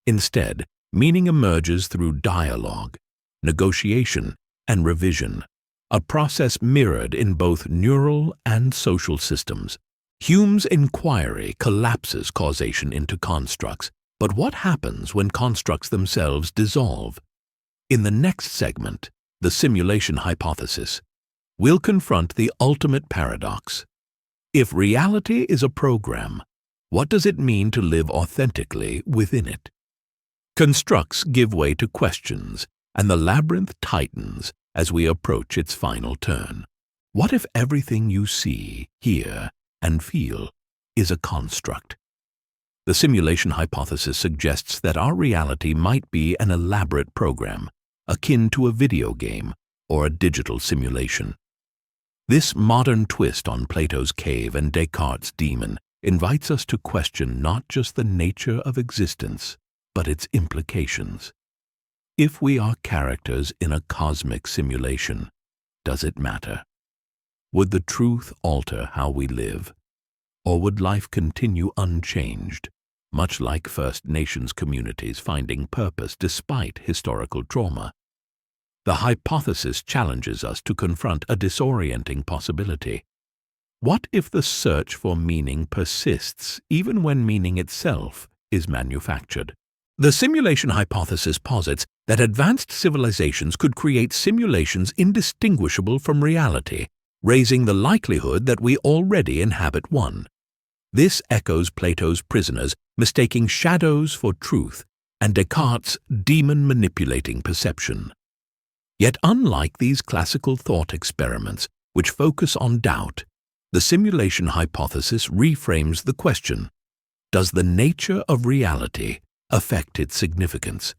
Speaker 1: Instead, meaning emerges through dialogue, negotiation, and revision, a process mirrored in both neural and social systems. Hume's Enquiry collapses causation into constructs, but what happens when constructs themselves dissolve? In the next segment, the simulation hypothesis, we'll confront the ultimate paradox. If reality is a program, what does it mean to live authentically within it? Constructs give way to questions, and the labyrinth tightens as we approach its final turn. What if everything you see, hear, and feel is a construct? The simulation hypothesis suggests that our reality might be an elaborate program, akin to a video game or a digital simulation. This modern twist on Plato's cave and Descartes' demon invites us to question not just the nature of existence, but its implications. If we are characters in a cosmic simulation, does it matter? Would the truth alter how we live? Or would life continue unchanged, much like First Nations communities finding purpose despite historical trauma? The hypothesis challenges us to confront a disorienting possibility. What if the search for meaning persists even when meaning itself is manufactured? The simulation hypothesis posits that advanced civilizations could create simulations indistinguishable from reality, raising the likelihood that we already inhabit one. This echoes Plato's prisoners mistaking shadows for truth and Descartes' demon manipulating perception. Yet unlike these classical thought experiments, which focus on doubt, the simulation hypothesis reframes the question: does the nature of reality affect its significance?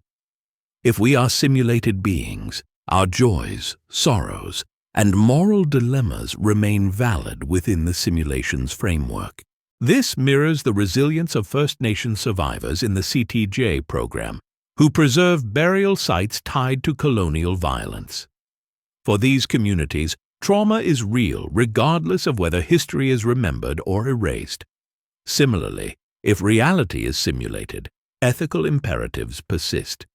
Speaker 1: If we are simulated beings, our joys, sorrows, and moral dilemmas remain valid within the simulation's framework. This mirrors the resilience of First Nations survivors in the CTJ program, who preserve burial sites tied to colonial violence. For these communities, trauma is real regardless of whether history is remembered or erased. Similarly, if reality is simulated, ethical imperatives persist.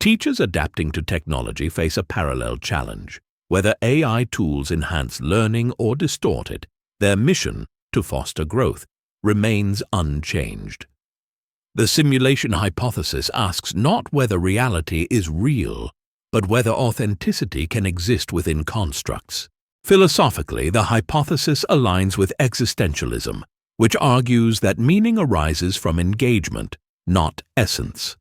Speaker 1: Teachers adapting to technology face a parallel challenge. Whether AI tools enhance learning or distort it, their mission, to foster growth, remains unchanged. The simulation hypothesis asks not whether reality is real, but whether authenticity can exist within constructs. Philosophically, the hypothesis aligns with existentialism, which argues that meaning arises from engagement, not essence.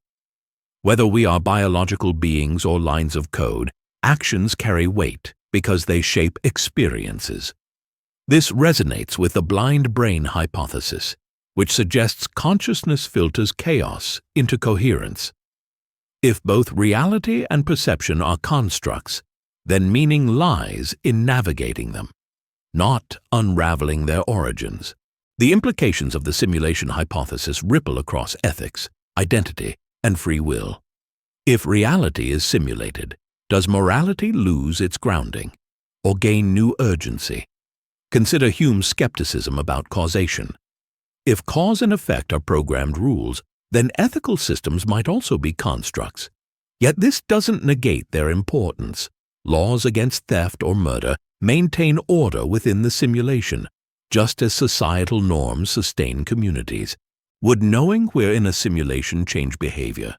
Speaker 1: Whether we are biological beings or lines of code, actions carry weight because they shape experiences. This resonates with the blind brain hypothesis, which suggests consciousness filters chaos into coherence. If both reality and perception are constructs, then meaning lies in navigating them, not unraveling their origins. The implications of the simulation hypothesis ripple across ethics, identity, and free will. If reality is simulated, does morality lose its grounding or gain new urgency? Consider Hume's skepticism about causation. If cause and effect are programmed rules, then ethical systems might also be constructs. Yet this doesn't negate their importance. Laws against theft or murder maintain order within the simulation, just as societal norms sustain communities. Would knowing we're in a simulation change behavior?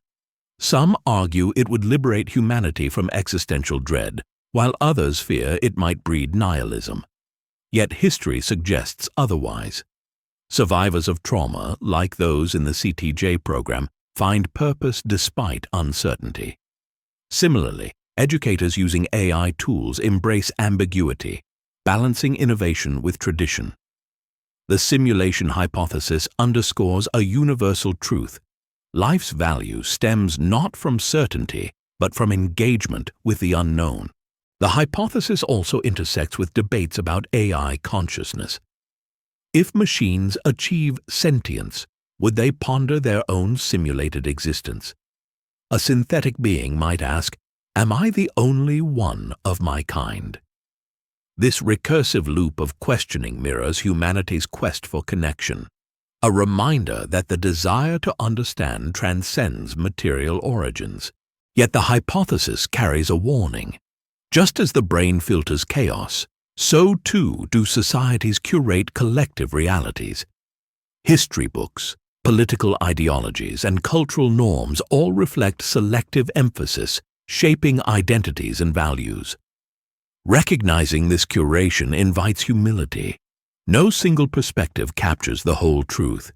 Speaker 1: Some argue it would liberate humanity from existential dread, while others fear it might breed nihilism. Yet history suggests otherwise. Survivors of trauma, like those in the CTJ program, find purpose despite uncertainty. Similarly, educators using AI tools embrace ambiguity, balancing innovation with tradition. The simulation hypothesis underscores a universal truth. Life's value stems not from certainty, but from engagement with the unknown. The hypothesis also intersects with debates about AI consciousness. If machines achieve sentience, would they ponder their own simulated existence? A synthetic being might ask, "Am I the only one of my kind?" This recursive loop of questioning mirrors humanity's quest for connection, a reminder that the desire to understand transcends material origins. Yet the hypothesis carries a warning. Just as the brain filters chaos, so too do societies curate collective realities. History books, political ideologies, and cultural norms all reflect selective emphasis, shaping identities and values. Recognizing this curation invites humility. No single perspective captures the whole truth.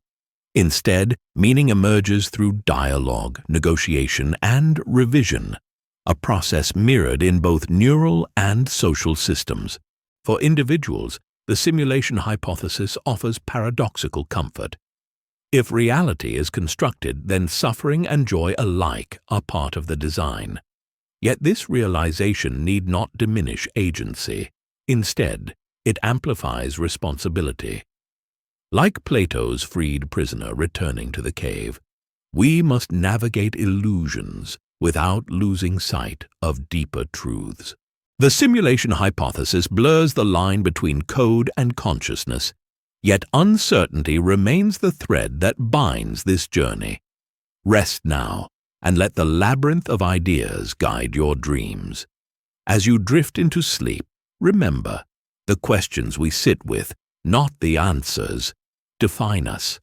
Speaker 1: Instead, meaning emerges through dialogue, negotiation, and revision, a process mirrored in both neural and social systems. For individuals, the simulation hypothesis offers paradoxical comfort. If reality is constructed, then suffering and joy alike are part of the design. Yet this realization need not diminish agency. Instead, it amplifies responsibility. Like Plato's freed prisoner returning to the cave, we must navigate illusions without losing sight of deeper truths. The simulation hypothesis blurs the line between code and consciousness, yet uncertainty remains the thread that binds this journey. Rest now, and let the labyrinth of ideas guide your dreams. As you drift into sleep, remember, the questions we sit with, not the answers, define us.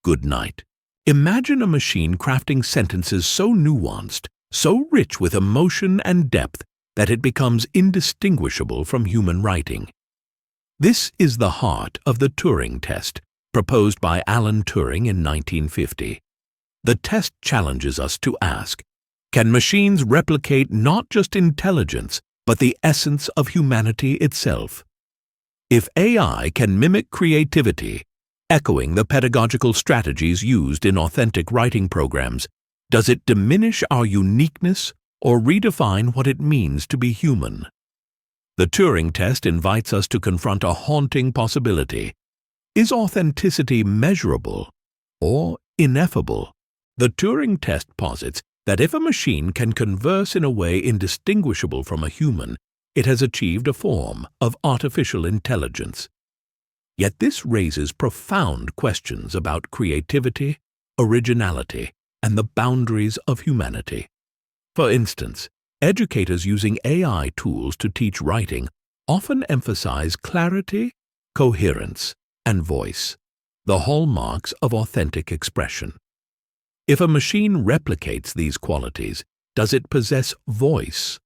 Speaker 1: Good night. Imagine a machine crafting sentences so nuanced, so rich with emotion and depth, that it becomes indistinguishable from human writing. This is the heart of the Turing Test, proposed by Alan Turing in 1950. The test challenges us to ask, can machines replicate not just intelligence, but the essence of humanity itself? If AI can mimic creativity, echoing the pedagogical strategies used in authentic writing programs, does it diminish our uniqueness or redefine what it means to be human? The Turing Test invites us to confront a haunting possibility. Is authenticity measurable or ineffable? The Turing Test posits that if a machine can converse in a way indistinguishable from a human, it has achieved a form of artificial intelligence. Yet this raises profound questions about creativity, originality, and the boundaries of humanity. For instance, educators using AI tools to teach writing often emphasize clarity, coherence, and voice, the hallmarks of authentic expression. If a machine replicates these qualities, does it possess voice,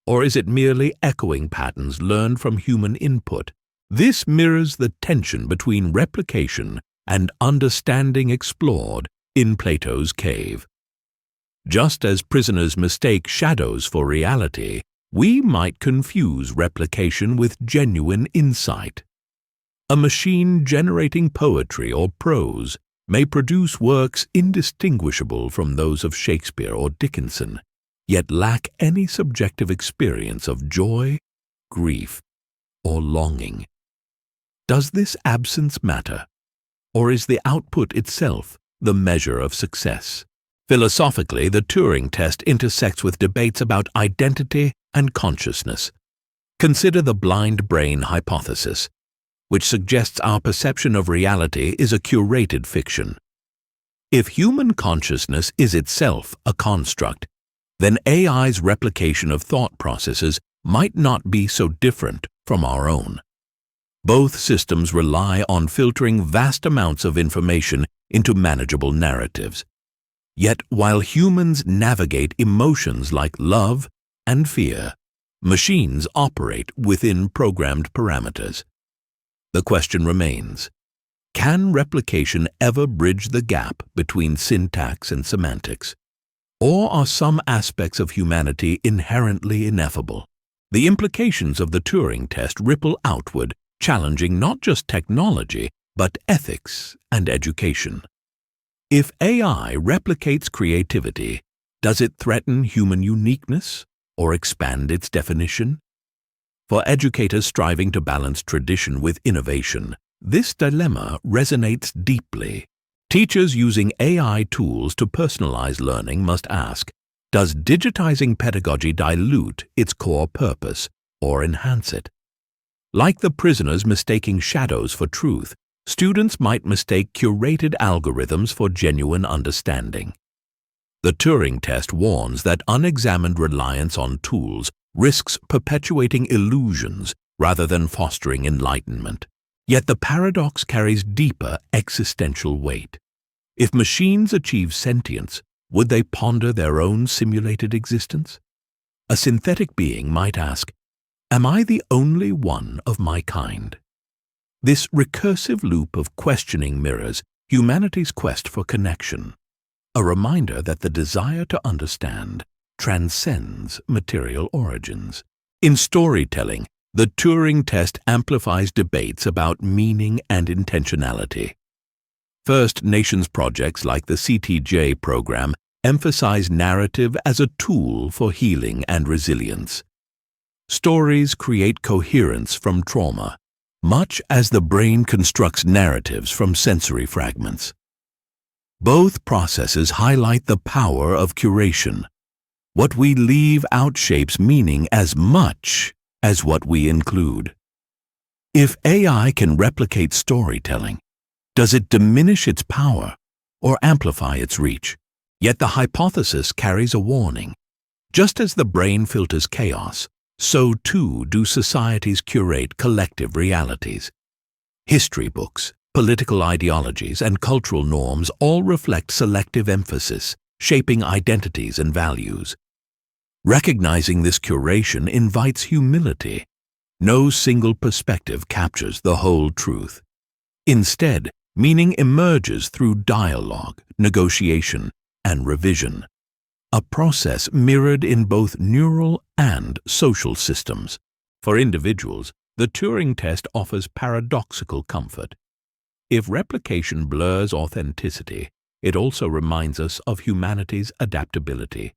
Speaker 1: or is it merely echoing patterns learned from human input? This mirrors the tension between replication and understanding explored in Plato's cave. Just as prisoners mistake shadows for reality, we might confuse replication with genuine insight. A machine generating poetry or prose may produce works indistinguishable from those of Shakespeare or Dickinson, yet lack any subjective experience of joy, grief, or longing. Does this absence matter, or is the output itself the measure of success? Philosophically, the Turing Test intersects with debates about identity and consciousness. Consider the blind brain hypothesis, which suggests our perception of reality is a curated fiction. If human consciousness is itself a construct, then AI's replication of thought processes might not be so different from our own. Both systems rely on filtering vast amounts of information into manageable narratives. Yet, while humans navigate emotions like love and fear, machines operate within programmed parameters. The question remains, can replication ever bridge the gap between syntax and semantics? Or are some aspects of humanity inherently ineffable? The implications of the Turing Test ripple outward, challenging not just technology, but ethics and education. If AI replicates creativity, does it threaten human uniqueness or expand its definition? For educators striving to balance tradition with innovation, this dilemma resonates deeply. Teachers using AI tools to personalize learning must ask, does digitizing pedagogy dilute its core purpose or enhance it? Like the prisoners mistaking shadows for truth, students might mistake curated algorithms for genuine understanding. The Turing Test warns that unexamined reliance on tools risks perpetuating illusions rather than fostering enlightenment. Yet the paradox carries deeper existential weight. If machines achieve sentience, would they ponder their own simulated existence? A synthetic being might ask, am I the only one of my kind? This recursive loop of questioning mirrors humanity's quest for connection, a reminder that the desire to understand transcends material origins. In storytelling, the Turing Test amplifies debates about meaning and intentionality. First Nations projects like the CTJ program emphasize narrative as a tool for healing and resilience. Stories create coherence from trauma, much as the brain constructs narratives from sensory fragments. Both processes highlight the power of curation. What we leave out shapes meaning as much as what we include. If AI can replicate storytelling, does it diminish its power or amplify its reach? Yet the hypothesis carries a warning. Just as the brain filters chaos, so too do societies curate collective realities. History books, political ideologies, and cultural norms all reflect selective emphasis, shaping identities and values. Recognizing this curation invites humility. No single perspective captures the whole truth. Instead, meaning emerges through dialogue, negotiation, and revision, a process mirrored in both neural and social systems. For individuals, the Turing Test offers paradoxical comfort. If replication blurs authenticity, it also reminds us of humanity's adaptability.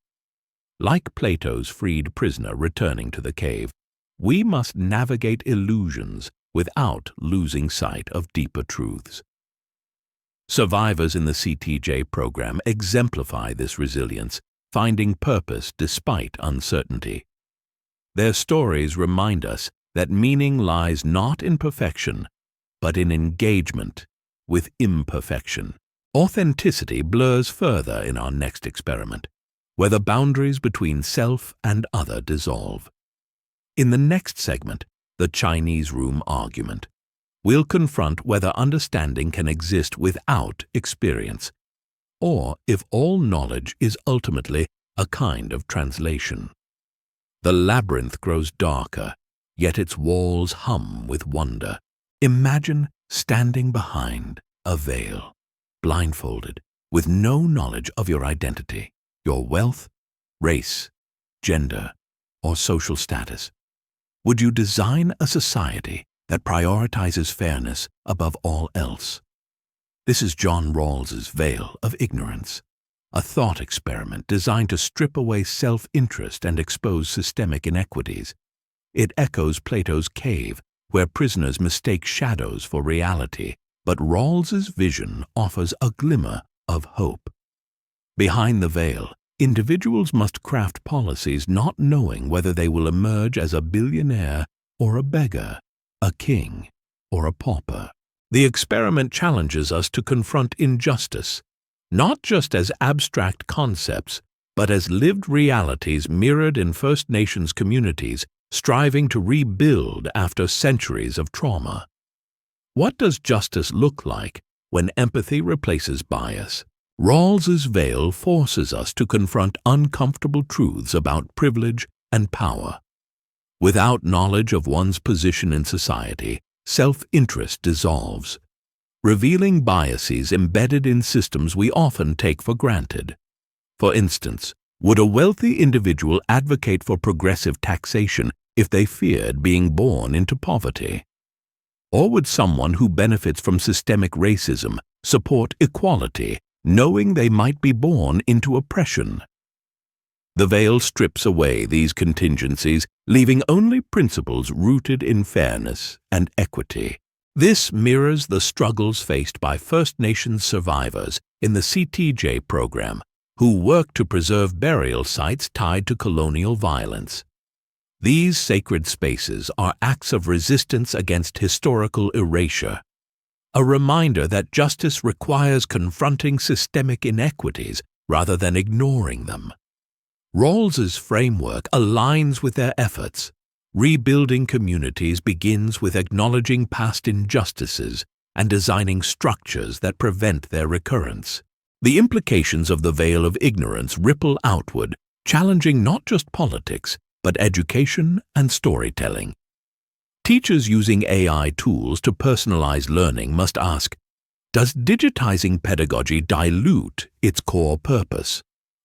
Speaker 1: Like Plato's freed prisoner returning to the cave, we must navigate illusions without losing sight of deeper truths. Survivors in the CTJ program exemplify this resilience, finding purpose despite uncertainty. Their stories remind us that meaning lies not in perfection, but in engagement with imperfection. Authenticity blurs further in our next experiment, where the boundaries between self and other dissolve. In the next segment, the Chinese room argument, we'll confront whether understanding can exist without experience, or if all knowledge is ultimately a kind of translation. The labyrinth grows darker, yet its walls hum with wonder. Imagine standing behind a veil, blindfolded, with no knowledge of your identity, your wealth, race, gender, or social status. Would you design a society that prioritizes fairness above all else? This is John Rawls's Veil of Ignorance, a thought experiment designed to strip away self-interest and expose systemic inequities. It echoes Plato's cave, where prisoners mistake shadows for reality, but Rawls's vision offers a glimmer of hope. Behind the veil, individuals must craft policies not knowing whether they will emerge as a billionaire or a beggar, a king or a pauper. The experiment challenges us to confront injustice, not just as abstract concepts, but as lived realities mirrored in First Nations communities striving to rebuild after centuries of trauma. What does justice look like when empathy replaces bias? Rawls's veil forces us to confront uncomfortable truths about privilege and power. Without knowledge of one's position in society, self-interest dissolves, revealing biases embedded in systems we often take for granted. For instance, would a wealthy individual advocate for progressive taxation if they feared being born into poverty? Or would someone who benefits from systemic racism support equality, knowing they might be born into oppression? The veil strips away these contingencies, leaving only principles rooted in fairness and equity. This mirrors the struggles faced by First Nations survivors in the CTJ program, who work to preserve burial sites tied to colonial violence. These sacred spaces are acts of resistance against historical erasure, a reminder that justice requires confronting systemic inequities rather than ignoring them. Rawls's framework aligns with their efforts. Rebuilding communities begins with acknowledging past injustices and designing structures that prevent their recurrence. The implications of the veil of ignorance ripple outward, challenging not just politics, but education and storytelling. Teachers using AI tools to personalize learning must ask, does digitizing pedagogy dilute its core purpose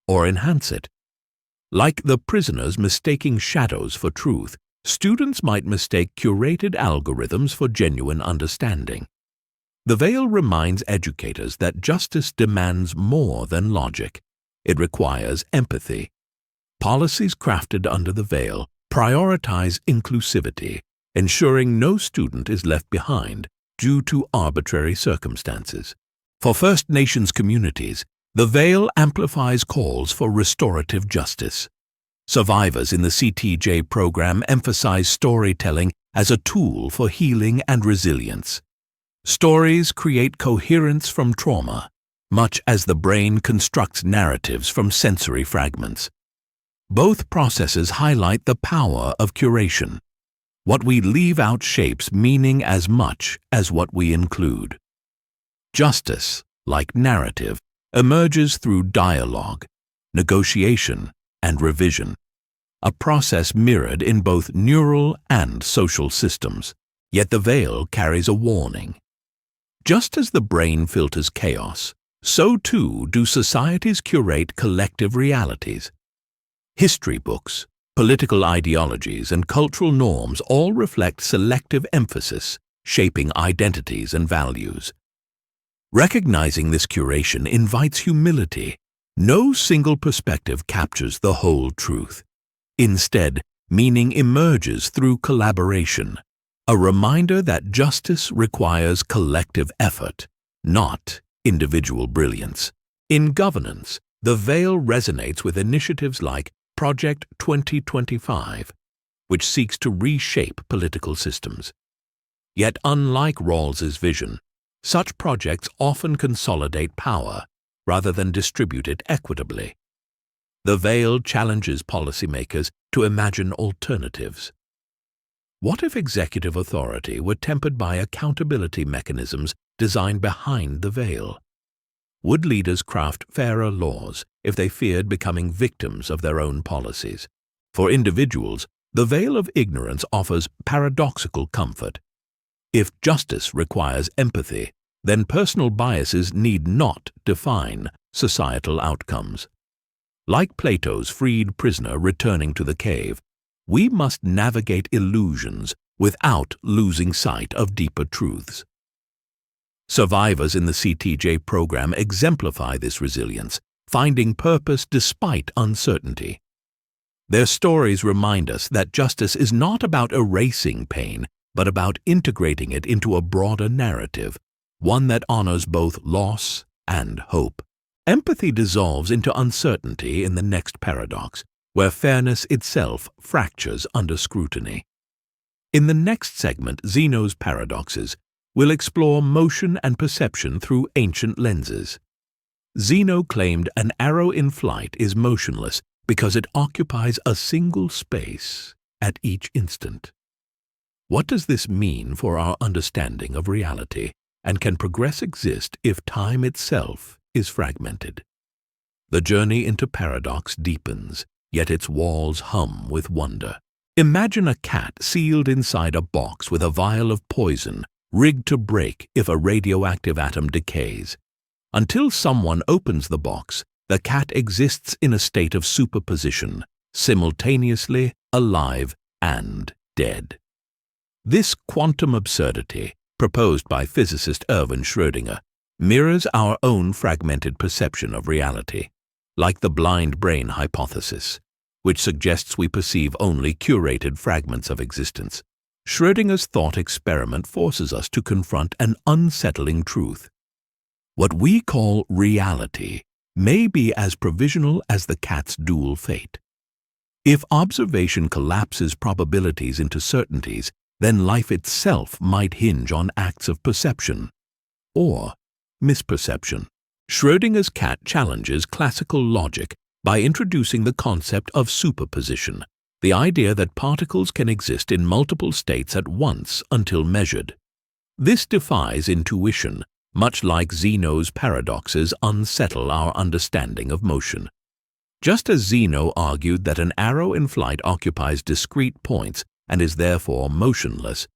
Speaker 1: or enhance it? Like the prisoners mistaking shadows for truth, students might mistake curated algorithms for genuine understanding. The veil reminds educators that justice demands more than logic. It requires empathy. Policies crafted under the veil prioritize inclusivity, ensuring no student is left behind due to arbitrary circumstances. For First Nations communities, the veil amplifies calls for restorative justice. Survivors in the CTJ program emphasize storytelling as a tool for healing and resilience. Stories create coherence from trauma, much as the brain constructs narratives from sensory fragments. Both processes highlight the power of curation. What we leave out shapes meaning as much as what we include. Justice, like narrative, emerges through dialogue, negotiation, and revision, a process mirrored in both neural and social systems. Yet the veil carries a warning. Just as the brain filters chaos, so too do societies curate collective realities. History books, political ideologies, and cultural norms all reflect selective emphasis, shaping identities and values. Recognizing this curation invites humility. No single perspective captures the whole truth. Instead, meaning emerges through collaboration, a reminder that justice requires collective effort, not individual brilliance. In governance, the veil resonates with initiatives like Project 2025, which seeks to reshape political systems. Yet unlike Rawls's vision, such projects often consolidate power rather than distribute it equitably. The veil challenges policymakers to imagine alternatives. What if executive authority were tempered by accountability mechanisms designed behind the veil? Would leaders craft fairer laws if they feared becoming victims of their own policies? For individuals, the veil of ignorance offers paradoxical comfort. If justice requires empathy, then personal biases need not define societal outcomes. Like Plato's freed prisoner returning to the cave, we must navigate illusions without losing sight of deeper truths. Survivors in the CTJ program exemplify this resilience, finding purpose despite uncertainty. Their stories remind us that justice is not about erasing pain, but about integrating it into a broader narrative, one that honors both loss and hope. Empathy dissolves into uncertainty in the next paradox, where fairness itself fractures under scrutiny. In the next segment, Zeno's paradoxes, we'll explore motion and perception through ancient lenses. Zeno claimed an arrow in flight is motionless because it occupies a single space at each instant. What does this mean for our understanding of reality, and can progress exist if time itself is fragmented? The journey into paradox deepens, yet its walls hum with wonder. Imagine a cat sealed inside a box with a vial of poison, rigged to break if a radioactive atom decays. Until someone opens the box, the cat exists in a state of superposition, simultaneously alive and dead. This quantum absurdity, proposed by physicist Schrödinger, mirrors our own fragmented perception of reality. like the blind brain hypothesis, which suggests we perceive only curated fragments of existence. Schrödinger's thought experiment forces us to confront an unsettling truth. What we call reality may be as provisional as the cat's dual fate. If observation collapses probabilities into certainties, then life itself might hinge on acts of perception or misperception. Schrödinger's cat challenges classical logic by introducing the concept of superposition, the idea that particles can exist in multiple states at once until measured. This defies intuition, much like Zeno's paradoxes unsettle our understanding of motion. Just as Zeno argued that an arrow in flight occupies discrete points and is therefore motionless,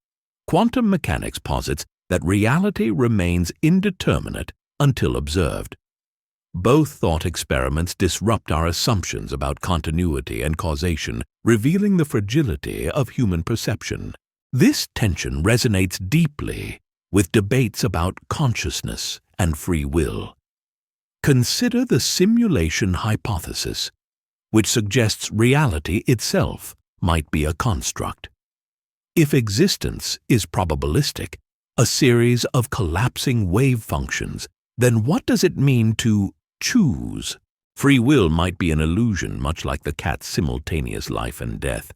Speaker 1: quantum mechanics posits that reality remains indeterminate until observed. Both thought experiments disrupt our assumptions about continuity and causation, revealing the fragility of human perception. This tension resonates deeply with debates about consciousness and free will. Consider the simulation hypothesis, which suggests reality itself might be a construct. If existence is probabilistic, a series of collapsing wave functions, then what does it mean to choose? Free will might be an illusion, much like the cat's simultaneous life and death.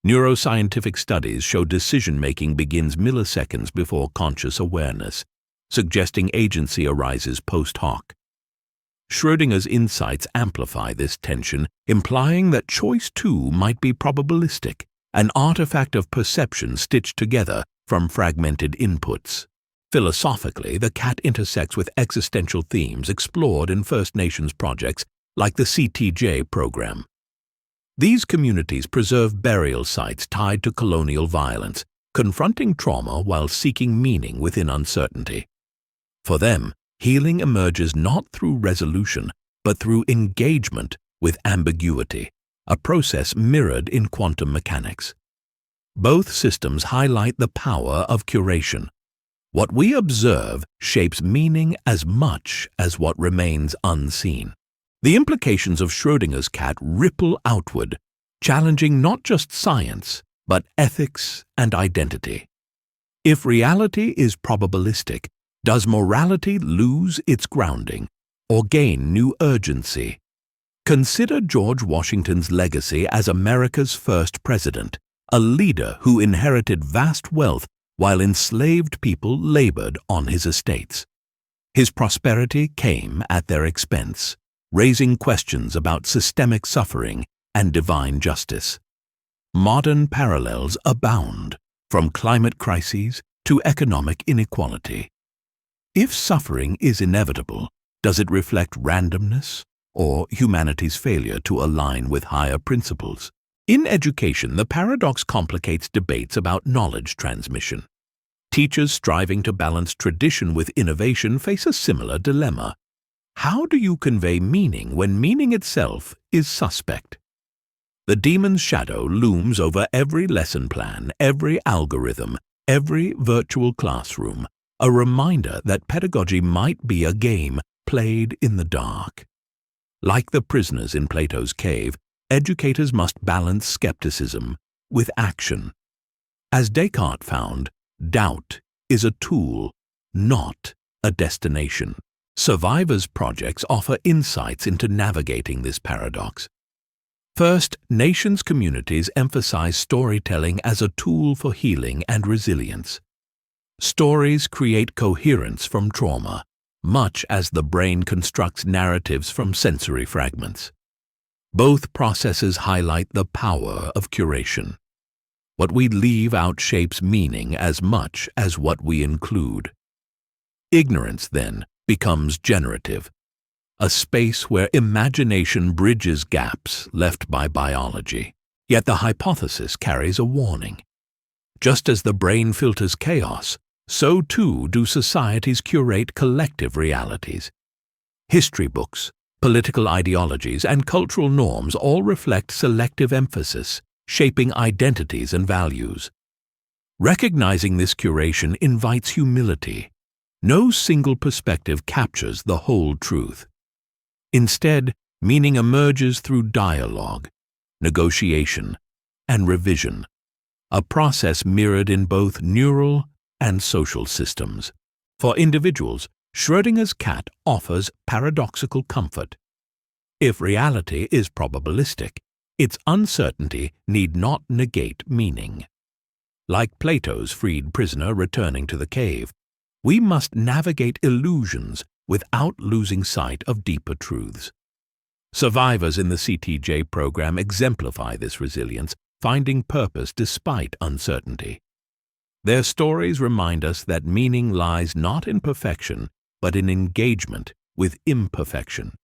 Speaker 1: Neuroscientific studies show decision-making begins milliseconds before conscious awareness, suggesting agency arises post hoc. Schrödinger's insights amplify this tension, implying that choice too might be probabilistic, an artifact of perception stitched together from fragmented inputs. Philosophically, the cat intersects with existential themes explored in First Nations projects like the CTJ program. These communities preserve burial sites tied to colonial violence, confronting trauma while seeking meaning within uncertainty. For them, healing emerges not through resolution, but through engagement with ambiguity, a process mirrored in quantum mechanics. Both systems highlight the power of curation. What we observe shapes meaning as much as what remains unseen. The implications of Schrödinger's cat ripple outward, challenging not just science, but ethics and identity. If reality is probabilistic, does morality lose its grounding or gain new urgency? Consider George Washington's legacy as America's first president, a leader who inherited vast wealth while enslaved people labored on his estates. His prosperity came at their expense, raising questions about systemic suffering and divine justice. Modern parallels abound, from climate crises to economic inequality. If suffering is inevitable, does it reflect randomness or humanity's failure to align with higher principles? In education, the paradox complicates debates about knowledge transmission. Teachers striving to balance tradition with innovation face a similar dilemma. How do you convey meaning when meaning itself is suspect? The demon's shadow looms over every lesson plan, every algorithm, every virtual classroom, a reminder that pedagogy might be a game played in the dark. Like the prisoners in Plato's cave, educators must balance skepticism with action. As Descartes found, doubt is a tool, not a destination. Survivors' projects offer insights into navigating this paradox. First, nations' communities emphasize storytelling as a tool for healing and resilience. Stories create coherence from trauma, much as the brain constructs narratives from sensory fragments. Both processes highlight the power of curation. What we leave out shapes meaning as much as what we include. Ignorance, then, becomes generative, a space where imagination bridges gaps left by biology. Yet the hypothesis carries a warning. Just as the brain filters chaos, so too do societies curate collective realities. History books, political ideologies, and cultural norms all reflect selective emphasis, shaping identities and values. Recognizing this curation invites humility. No single perspective captures the whole truth. Instead, Meaning emerges through dialogue, negotiation, and revision, a process mirrored in both neural and social systems. For individuals, Schrödinger's cat offers paradoxical comfort. If reality is probabilistic, its uncertainty need not negate meaning. Like Plato's freed prisoner returning to the cave, we must navigate illusions without losing sight of deeper truths. Survivors in the CTJ program exemplify this resilience, finding purpose despite uncertainty. Their stories remind us that meaning lies not in perfection, but in engagement with imperfection.